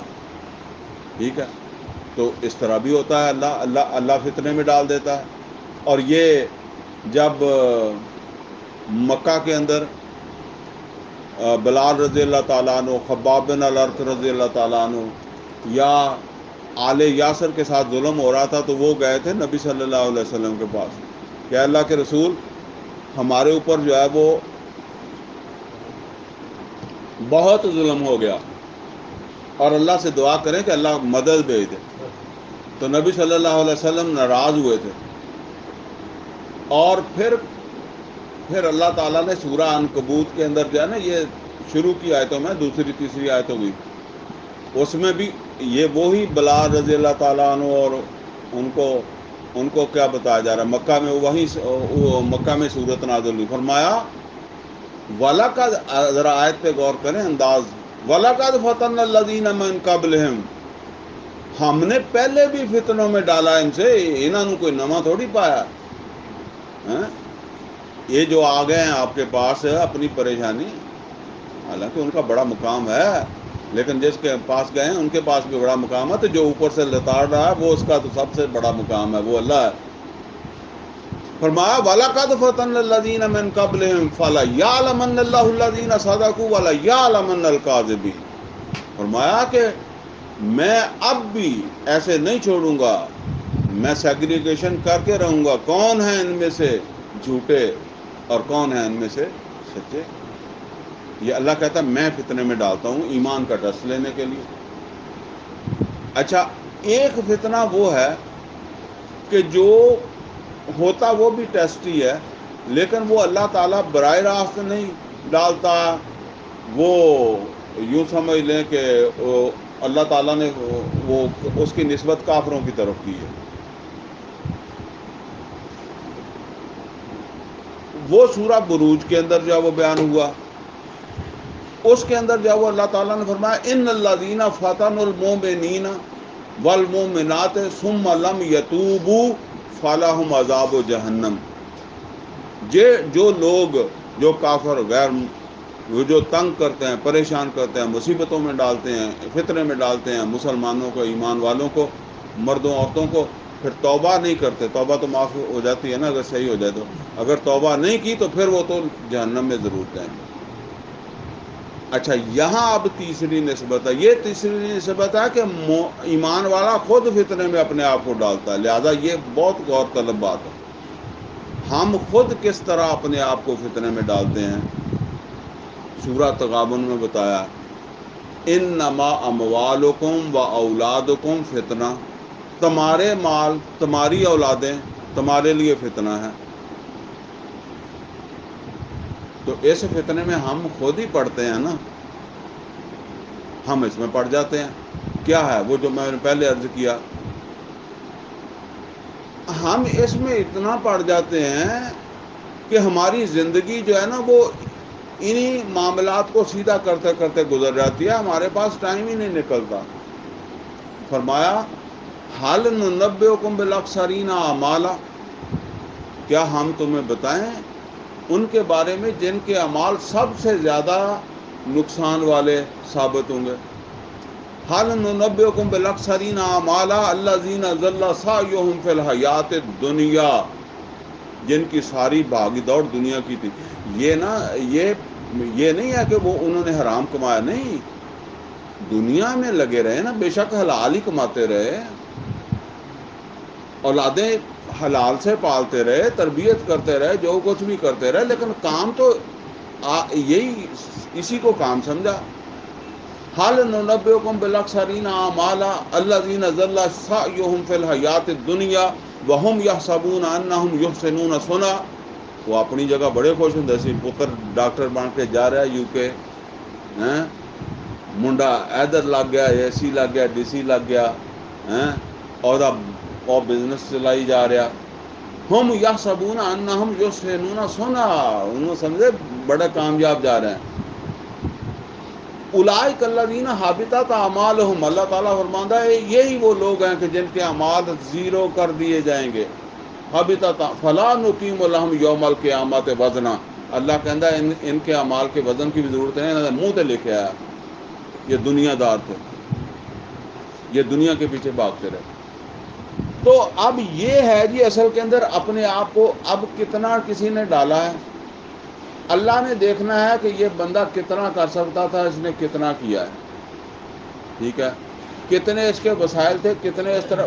ٹھیک ہے, تو اس طرح بھی ہوتا ہے, اللہ فتنے میں ڈال دیتا ہے. اور یہ جب مکہ کے اندر بلال رضی اللہ تعالیٰ عنہ, خباب بن الارت رضی اللہ تعالیٰ عنہ, یا آل یاسر کے ساتھ ظلم ہو رہا تھا, تو وہ گئے تھے نبی صلی اللہ علیہ وسلم کے پاس کہ اللہ کے رسول ہمارے اوپر جو ہے وہ بہت ظلم ہو گیا اور اللہ سے دعا کریں کہ اللہ مدد بھیج دے. تو نبی صلی اللہ علیہ وسلم ناراض ہوئے تھے, اور پھر اللہ تعالیٰ نے سورہ عنکبوت کے اندر جو ہے نا یہ شروع کی آیتوں میں, دوسری تیسری آیتوں میں, اس میں بھی یہ وہی بلال رضی اللہ تعالیٰ عنہ اور ان کو کیا بتایا جا رہا ہے. مکہ میں مکہ میں صورت نازل ہوئی, فرمایا وَلَقَدْ, ذرا آیت پہ غور کریں انداز, وَلَقَدْ فَتَنَّ الَّذِينَ مِن قَبْلِهِمْ, ہم نے پہلے بھی فتنوں میں ڈالا ان سے, انہوں نے کوئی نواں تھوڑی پایا. یہ جو آ گئے ہیں آپ کے پاس اپنی پریشانی, حالانکہ ان کا بڑا مقام ہے, لیکن جس کے پاس گئے ہیں ان کے پاس بھی بڑا مقام ہے, تو جو اوپر سے لتاڑ رہا ہے وہ اس کا تو سب سے بڑا مقام ہے, وہ اللہ ہے. فرمایا وَلَقَدْ فَتَنَّ الَّذِينَ مِن قَبْلِهِمْ فَلَيَعْلَمَنَّ اللَّهُ الَّذِينَ صَدَقُوا وَلَيَعْلَمَنَّ الْكَاذِبِينَ. فرمایا کہ میں اب بھی ایسے نہیں چھوڑوں گا, میں سیگریگیشن کر کے رہوں گا, کون ہیں ان میں سے جھوٹے اور کون ہیں ان میں سے سچے. یہ اللہ کہتا ہے میں فتنے میں ڈالتا ہوں ایمان کا ڈس لینے کے لیے. اچھا, ایک فتنہ وہ ہے کہ جو ہوتا وہ بھی ٹیسٹ ہی ہے، لیکن وہ اللہ تعالیٰ براہ راست نہیں ڈالتا. وہ یوں سمجھ لیں کہ اللہ تعالیٰ نے وہ اس کی نسبت کافروں کی طرف کی ہے. وہ سورہ بروج کے اندر جو وہ بیان ہوا، اس کے اندر جو وہ اللہ تعالیٰ نے فرمایا ان الذین فتنوا المؤمنین والمؤمنات ثم لم یتوبوا فلہم عذاب جہنم. جو لوگ، جو کافر غیر، وہ جو تنگ کرتے ہیں، پریشان کرتے ہیں، مصیبتوں میں ڈالتے ہیں، فتنے میں ڈالتے ہیں مسلمانوں کو، ایمان والوں کو، مردوں عورتوں کو، پھر توبہ نہیں کرتے. توبہ تو معاف ہو جاتی ہے نا اگر صحیح ہو جائے تو، اگر توبہ نہیں کی تو پھر وہ تو جہنم میں ضرور جائیں گے. اچھا، یہاں اب تیسری نسبت ہے. یہ تیسری نسبت ہے کہ ایمان والا خود فتنے میں اپنے آپ کو ڈالتا ہے. لہذا یہ بہت غور طلب بات ہے. ہم خود کس طرح اپنے آپ کو فتنے میں ڈالتے ہیں. سورہ تغابن میں بتایا انما اموالکم و اولادکم فتنہ، تمہارے مال، تمہاری اولادیں تمہارے لیے فتنہ ہے. تو اس فتنے میں ہم خود ہی پڑتے ہیں نا، ہم اس میں پڑ جاتے ہیں. کیا ہے وہ جو میں نے پہلے عرض کیا، ہم اس میں اتنا پڑ جاتے ہیں کہ ہماری زندگی جو ہے نا وہ انہی معاملات کو سیدھا کرتے کرتے گزر جاتی ہے. ہمارے پاس ٹائم ہی نہیں نکلتا. فرمایا حل ننبئکم بالاخسرین اعمالا، کیا ہم تمہیں بتائیں ان کے بارے میں جن کے اعمال سب سے زیادہ نقصان والے ثابت ہوں گے. حل ننبئکم بالاخسرین اعمالا الذین ضل سعیہم فی الحیات الدنیا، جن کی ساری بھاگی دوڑ دنیا کی تھی. یہ نا یہ نہیں ہے کہ وہ انہوں نے حرام کمایا، نہیں، دنیا میں لگے رہے نا، بے شک حلال ہی کماتے رہے، اولادیں حلال سے پالتے رہے، تربیت کرتے رہے، جو کچھ بھی کرتے رہے، لیکن کام تو یہی اسی کو کام سمجھا. حل ننبئکم بالاخسرین اعمالا الذین ضل سعیہم فی الحیات الدنیا وہم یحسبون انہم یحسنون صنعا. وہ اپنی جگہ بڑے خوش ہوں، سی پتر ڈاکٹر بن کے جا رہا ہے UK، منڈا ادھر لگ گیا، AC لگ گیا، DC لگ گیا، اور بزنس چلائی جا رہا. ہم یحسبون انہم یحسنون صنعا، انہوں سمجھے بڑے کامیاب جا رہے ہیں. اولئک الذین حبطت اعمالہم، اللہ تعالیٰ فرماتا ہے یہی وہ لوگ ہیں کہ جن کے اعمال زیرو کر دیے جائیں گے. حبطت فلا نقیم لہم یوم القیامت وزنا، اللہ کہتا ہے ان کے اعمال کے وزن کی بھی ضرورت ہے، انہوں نے منہ تے لکھے آیا. یہ دنیا دار تھے، یہ دنیا کے پیچھے بھاگتے رہے. تو اب یہ ہے جی اصل کے اندر اپنے آپ کو اب کتنا کسی نے ڈالا ہے. اللہ نے دیکھنا ہے کہ یہ بندہ کتنا کر سکتا تھا، اس نے کتنا کیا ہے. ٹھیک ہے، کتنے اس کے وسائل تھے، کتنے اس طرح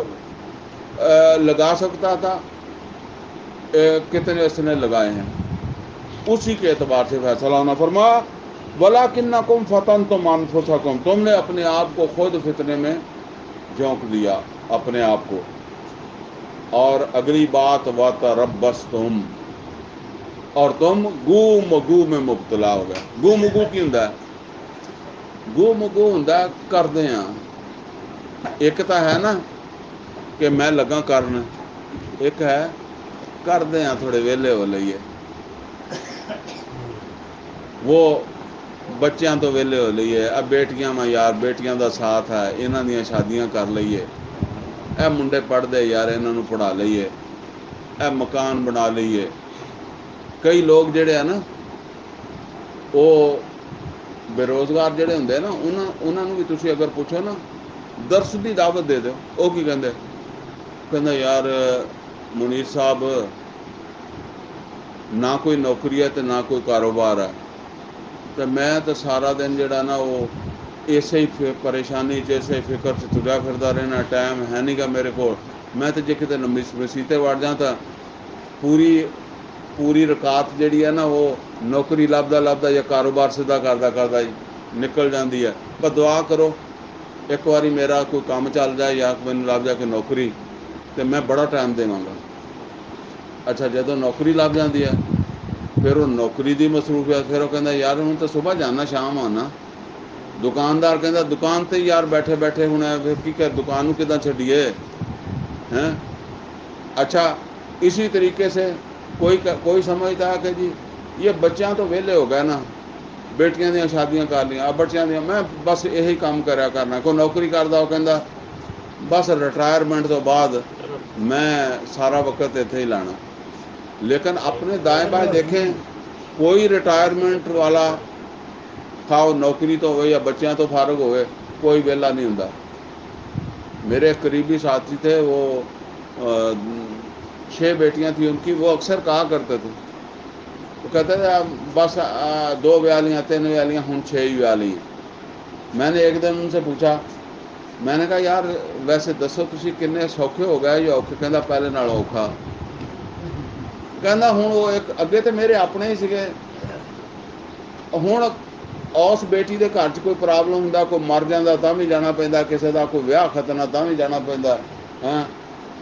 لگا سکتا تھا، کتنے اس نے لگائے ہیں، اسی کے اعتبار سے فیصلہ ہونا. فرمایا وَلَٰكِنَّكُمْ فَتَنْتُمْ أَنفُسَكُمْ، تم نے اپنے آپ کو خود فتنے میں جھونک دیا اپنے آپ کو. اور اگلی بات وَتَرَبَّصْتُمْ، اور تم گو مگو میں مبتلا ہو گئے. گو مگو کی ہوں، گو مگو ہوں کردے ہاں. ایک تو ہے نا کہ میں لگا کرنا، ایک ہے کردے ہاں تھوڑے ویلے ہو لئیے. وہ بچیاں تو ویلے ہو لئیے، اب بیٹیاں میں یار بیٹیاں دا ساتھ ہے، انہاں دیاں شادیاں کر لئیے، اے منڈے پڑھ دے یار انہاں نوں پڑھا لئیے، اے مکان بنا لئیے. کئی لوگ جڑے ہیں نا وہ بے روزگار جڑے ہوں نا، انہاں نوں بھی تسی اگر پوچھو نا درس دی دعوت دے دو، وہ کی کہندے یار منیر صاحب نہ کوئی نوکری ہے تو نہ کوئی کاروبار ہے، تو میں تو سارا دن جڑا نا وہ اسے ہی پریشانی اسے فکر سے تریا پھردا رہنا، ٹائم ہے نہیں گا میرے کو. میں تو جے کتے مسیتے وڑ جاں تو پوری رکات جڑی ہے نا وہ نوکری لبدا یا کاروبار سیدھا کردا نکل جاندی ہے. پر دعا کرو ایک واری میرا کوئی کام چل جائے یا مینوں لگ جائے کہ نوکری، تو میں بڑا ٹائم دیواں گا. ਅੱਛਾ ਜਦੋਂ ਨੌਕਰੀ ਲੱਗ ਜਾਂਦੀ ਹੈ ਫਿਰ ਉਹ ਨੌਕਰੀ ਦੀ ਮਸਰੂਫੀਅਤ, ਫਿਰ ਉਹ ਕਹਿੰਦਾ ਯਾਰ ਹੁਣ ਤਾਂ ਸਵੇਰ ਜਾਣਾ ਸ਼ਾਮ ਆਉਣਾ। ਦੁਕਾਨਦਾਰ ਕਹਿੰਦਾ ਦੁਕਾਨ ਤੇ ਯਾਰ ਬੈਠੇ ਬੈਠੇ ਹੁਣ ਫਿਰ ਕੀ ਕਰ, ਦੁਕਾਨ ਨੂੰ ਕਿੱਦਾਂ ਛੱਡੀਏ ہیں. اچھا اسی طریقے سے کوئی سمجھتا ہے کہ جی یہ بچیاں تو ویلے ہو گئے نا، بیٹیاں دیا شادیاں کر لیا، اب بچیاں دیا میں بس یہی کام کریا کرنا. کوئی نوکری کرتا وہ کہندا بس ریٹائرمنٹ تو بعد میں سارا وقت اتنے ہی لانا. لیکن اپنے دائیں بائیں دیکھیں کوئی ریٹائرمنٹ والا تھا، نوکری تو ہوئے یا بچیاں تو فارغ ہوئے، کوئی ویلا نہیں ہوں. میرے ایک قریبی ساتھی تھے، وہ 6 بیٹیاں تھیں ان کی، وہ اکثر کہا کرتے تھے، وہ کہتے تھے بس 2 ویالیاں 3 ویالیاں ہوں 6 ہی ویالی. میں نے ایک دن ان سے پوچھا، میں نے کہا یار ویسے دسو تسی کنے سوکھے ہو گئے یا اوکھے؟ کہندا پہلے نال اوکھا. کہندا ہوں وہ ایک اگے تو میرے اپنے ہی سگے، ہوں اس بیٹی دے گھر چ کوئی پرابلم ہوندا، کوئی مر جاندا تاں بھی جانا پیندا، کسے دا کوئی ویاہ ختنا تاں بھی جانا پیندا ہاں،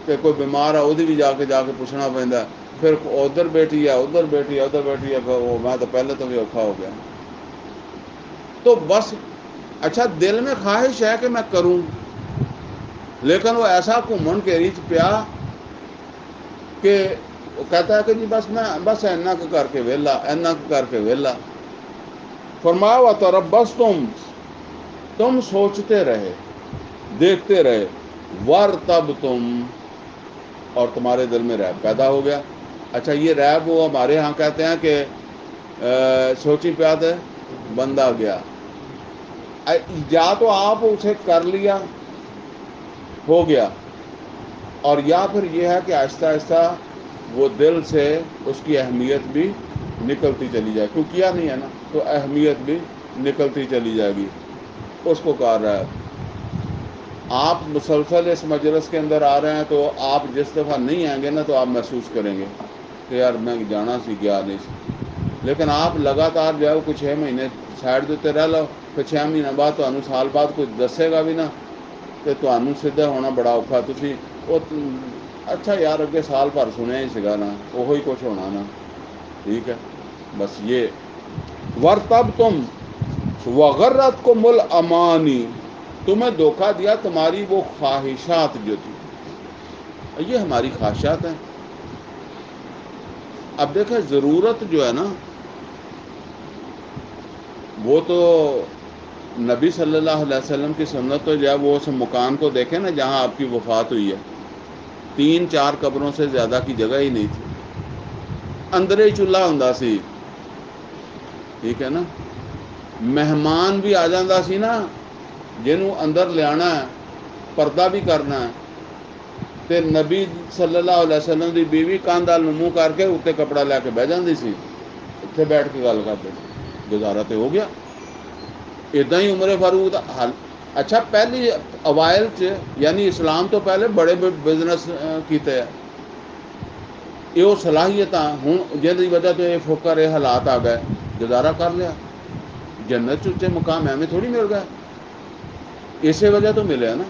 کہ کوئی بیمار ہے وہ بھی جا کے پوچھنا پیندا. پھر ادھر بیٹی ہے ادھر بیٹی ہے ادھر بیٹی ہے، وہ میں تو پہلے تو بھی اوکھا ہو گیا. تو بس اچھا دل میں خواہش ہے کہ میں کروں، لیکن وہ ایسا گھومن گھیری چ پیا کہ وہ کہتا ہے کہ جی بس میں بس اینا کر کے ویلا، اینا کر کے ویلا. فرمایا وتربصتم، تم سوچتے رہے، دیکھتے رہے، وارتبتم، اور تمہارے دل میں ریب پیدا ہو گیا. اچھا یہ ریب وہ ہمارے ہاں کہتے ہیں کہ سوچی پیاد بندہ گیا. یا تو آپ اسے کر لیا ہو گیا، اور یا پھر یہ ہے کہ آہستہ آہستہ وہ دل سے اس کی اہمیت بھی نکلتی چلی جائے. کیوں کیا نہیں ہے نا تو اہمیت بھی نکلتی چلی جائے گی. اس کو کہا رہا ہے آپ مسلسل اس مجلس کے اندر آ رہے ہیں تو آپ جس دفعہ نہیں آئیں گے نا تو آپ محسوس کریں گے کہ یار میں جانا سی گیا نہیں سی. لیکن آپ لگاتار جو ہے وہ کچھ 6 مہینے سائڈ دیتے رہ لو، پھر 6 مہینے بعد تمہیں سال بعد کوئی دسے گا بھی نا تو تمہیں سیدھا ہونا بڑا اوکھا. تسی وہ اچھا یار اگے سال بھر سنیا ہی سگا نا، وہی کچھ ہونا نا. ٹھیک ہے بس یہ وَارْتَبْتُمْ وَغَرَّتْكُمُ الْأَمَانِي، تمہیں دھوکہ دیا تمہاری وہ خواہشات جو تھی. یہ ہماری خواہشات ہیں. اب دیکھیں ضرورت جو ہے نا وہ تو نبی صلی اللہ علیہ وسلم کی سنت تو جو ہے وہ اس مکان کو دیکھیں نا جہاں آپ کی وفات ہوئی ہے، 3-4 قبروں سے زیادہ کی جگہ ہی نہیں تھی، اندر ہی چولہا ہوندا سی. ٹھیک ہے نا، مہمان بھی آ جاندہ سی نا جنہوں اندر لیانا ہے، پردہ بھی کرنا ہے، تے نبی صلی اللہ علیہ وسلم دی بیوی کاندھ ال منہ کر کے اتنے کپڑا لے کے بہ جاندی سی، اتنے بیٹھ کے گل کرتے. گزارا تو ہو گیا. ادا ہی عمر فاروق دا حل. اچھا پہلی اوائل یعنی اسلام تو پہلے بڑے بزنس کیتے ہیں، یہ وہ صلاحیت ہوں جن کی وجہ تو یہ فقر یہ حالات آ گئے، گزارا کر لیا. جنت چچے مقام ایویں تھوڑی مل گیا، اسی وجہ تو ملے نا.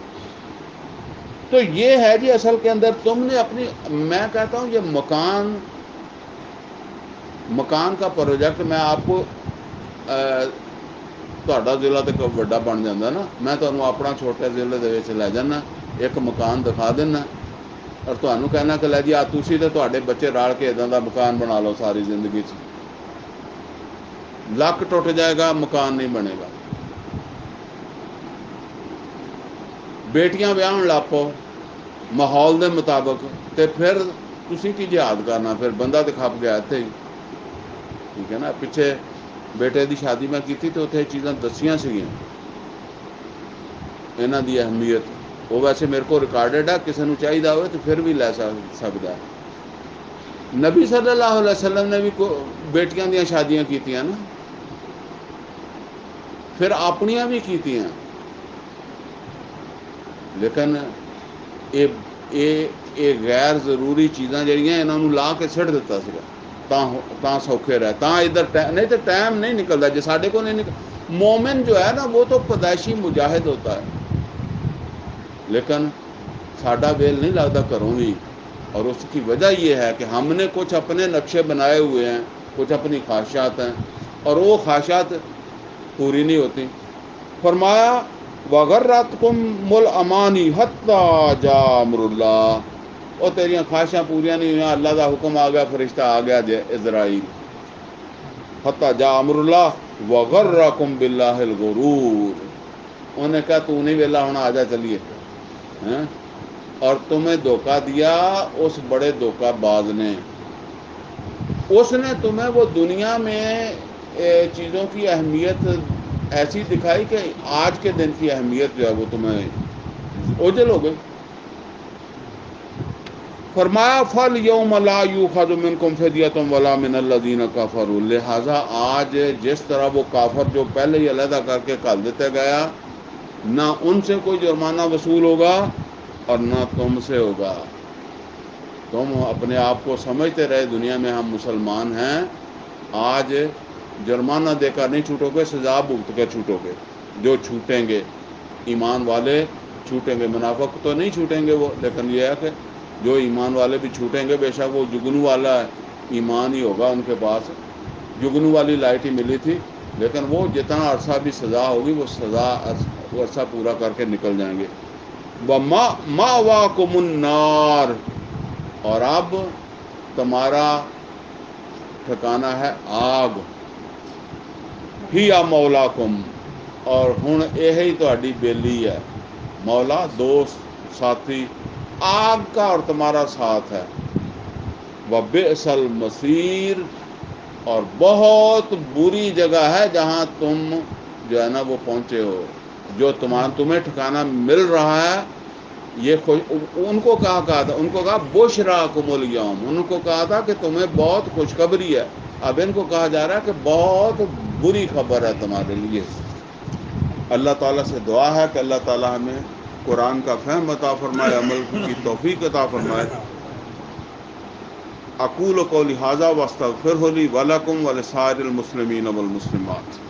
تو یہ ہے جی اصل کے اندر تم نے اپنی، میں کہتا ہوں یہ مکان کا پروجیکٹ میں آپ کو تہاڈا ضلع تو بڑا بن جاتا نا، میں تمہیں اپنا چھوٹے ضلع دے وچ لے جانا، ایک مکان دکھا دینا اور تمہیں کہنا کہ لے جی تسی تے تہاڈے بچے رل کے ادا دا مکان بنا لو ساری زندگی چ. لک ٹوٹ جائے گا مکان نہیں بنے گا. بیٹیاں ویاہن لگ پو ماحول دے مطابق تے پھر تسی کی جہاد کرنا، پھر بندہ تو کھپ گیا اتنے ہی. ٹھیک ہے نا، پیچھے بیٹے دی شادی میں کی تھی تو اتنے چیزاں دسیاں سگیاں یہاں دی اہمیت. وہ ویسے میرے کو ریکارڈڈ ہے، کسی نے چاہیے ہوئے تو پھر بھی لے سکتا ہے. نبی صلی اللہ علیہ وسلم نے بھی بیٹیاں دیا شادیاں کیتیاں نا، پھر اپنیاں بھی کیتیاں. لیکن یہ غیر ضروری چیزاں جہاں انہوں لا کے سٹ دیتا سا تاں سوکھے رہے، تاں ادھر نہیں تو ٹائم نہیں نکلتا. جی ساڈے کو نہیں مومن جو ہے نا وہ تو پیدائشی مجاہد ہوتا ہے، لیکن ساڈا ویل نہیں لگتا گھروں بھی. اور اس کی وجہ یہ ہے کہ ہم نے کچھ اپنے نقشے بنائے ہوئے ہیں، کچھ اپنی خواہشات ہیں، اور وہ خواہشات پوری نہیں ہوتی۔ فرمایا وَغَرَّتْكُمُ الْأَمَانِي حَتَّىٰ جَاءَ أَمْرُ اللَّهِ، اور تیریاں خواہشاں پوریاں نہیں ہوئیں، اللہ کا حکم آ گیا، فرشتہ آ گیا عزرائیل، حَتَّىٰ جَاءَ أَمْرُ اللَّهِ وَغَرَّكُمْ بِاللَّهِ الْغُرُورُ، انہوں نے کہا تو نہیں ویلا ہونا، آجا چلیے، اور تمہیں دھوکہ دیا اس بڑے دھوکہ باز نے، اس نے تمہیں وہ دنیا میں چیزوں کی اہمیت ایسی دکھائی کہ آج کے دن کی اہمیت جو ہے وہ تمہیں اوجھل ہو گئی۔ فرمایا فَالْيَوْمَ لَا يُؤْخَذُ مِنْكُمْ فِدْيَةٌ وَلَا مِنَ الَّذِينَ كَفَرُوا، لہٰذا آج جس طرح وہ کافر جو پہلے ہی علیحدہ کر کے کھال دیتے گیا، نہ ان سے کوئی جرمانہ وصول ہوگا اور نہ تم سے ہوگا۔ تم اپنے آپ کو سمجھتے رہے دنیا میں ہم مسلمان ہیں، آج جرمانہ دے کر نہیں چھوٹو گے، سزا بھگت کے چھوٹو گے۔ جو چھوٹیں گے ایمان والے چھوٹیں گے، منافق تو نہیں چھوٹیں گے وہ، لیکن یہ ہے کہ جو ایمان والے بھی چھوٹیں گے، بے شک وہ جگنو والا ہے، ایمان ہی ہوگا ان کے پاس، جگنو والی لائٹ ہی ملی تھی، لیکن وہ جتنا عرصہ بھی سزا ہوگی وہ سزا عرصہ پورا کر کے نکل جائیں گے۔ وَمَأْوَاكُمُ النَّارُ، اور اب تمہارا ٹھکانہ ہے آگ، ہِیَ مَوْلَاكُمْ، اور ہن یہی تہاڈی بیلی ہے، مولا دوست ساتھی آگ کا اور تمہارا ساتھ ہے۔ وَبِئْسَ الْمَصِيرُ، اور بہت بری جگہ ہے جہاں تم جو ہے نا وہ پہنچے ہو، جو تمہیں ٹھکانہ مل رہا ہے، یہ ان کو کہا تھا، ان کو کہا بشراکم الیوم، ان کو کہا تھا کہ تمہیں بہت خوشخبری ہے، اب ان کو کہا جا رہا ہے کہ بہت بری خبر ہے تمہارے لیے۔ اللہ تعالیٰ سے دعا ہے کہ اللہ تعالیٰ ہمیں قرآن کا فہم عطا فرمائے، عمل کی توفیق عطا فرمائے۔ اقول قولی ھذا واستغفرہ لی ولکم ولسائر المسلمین والمسلمات۔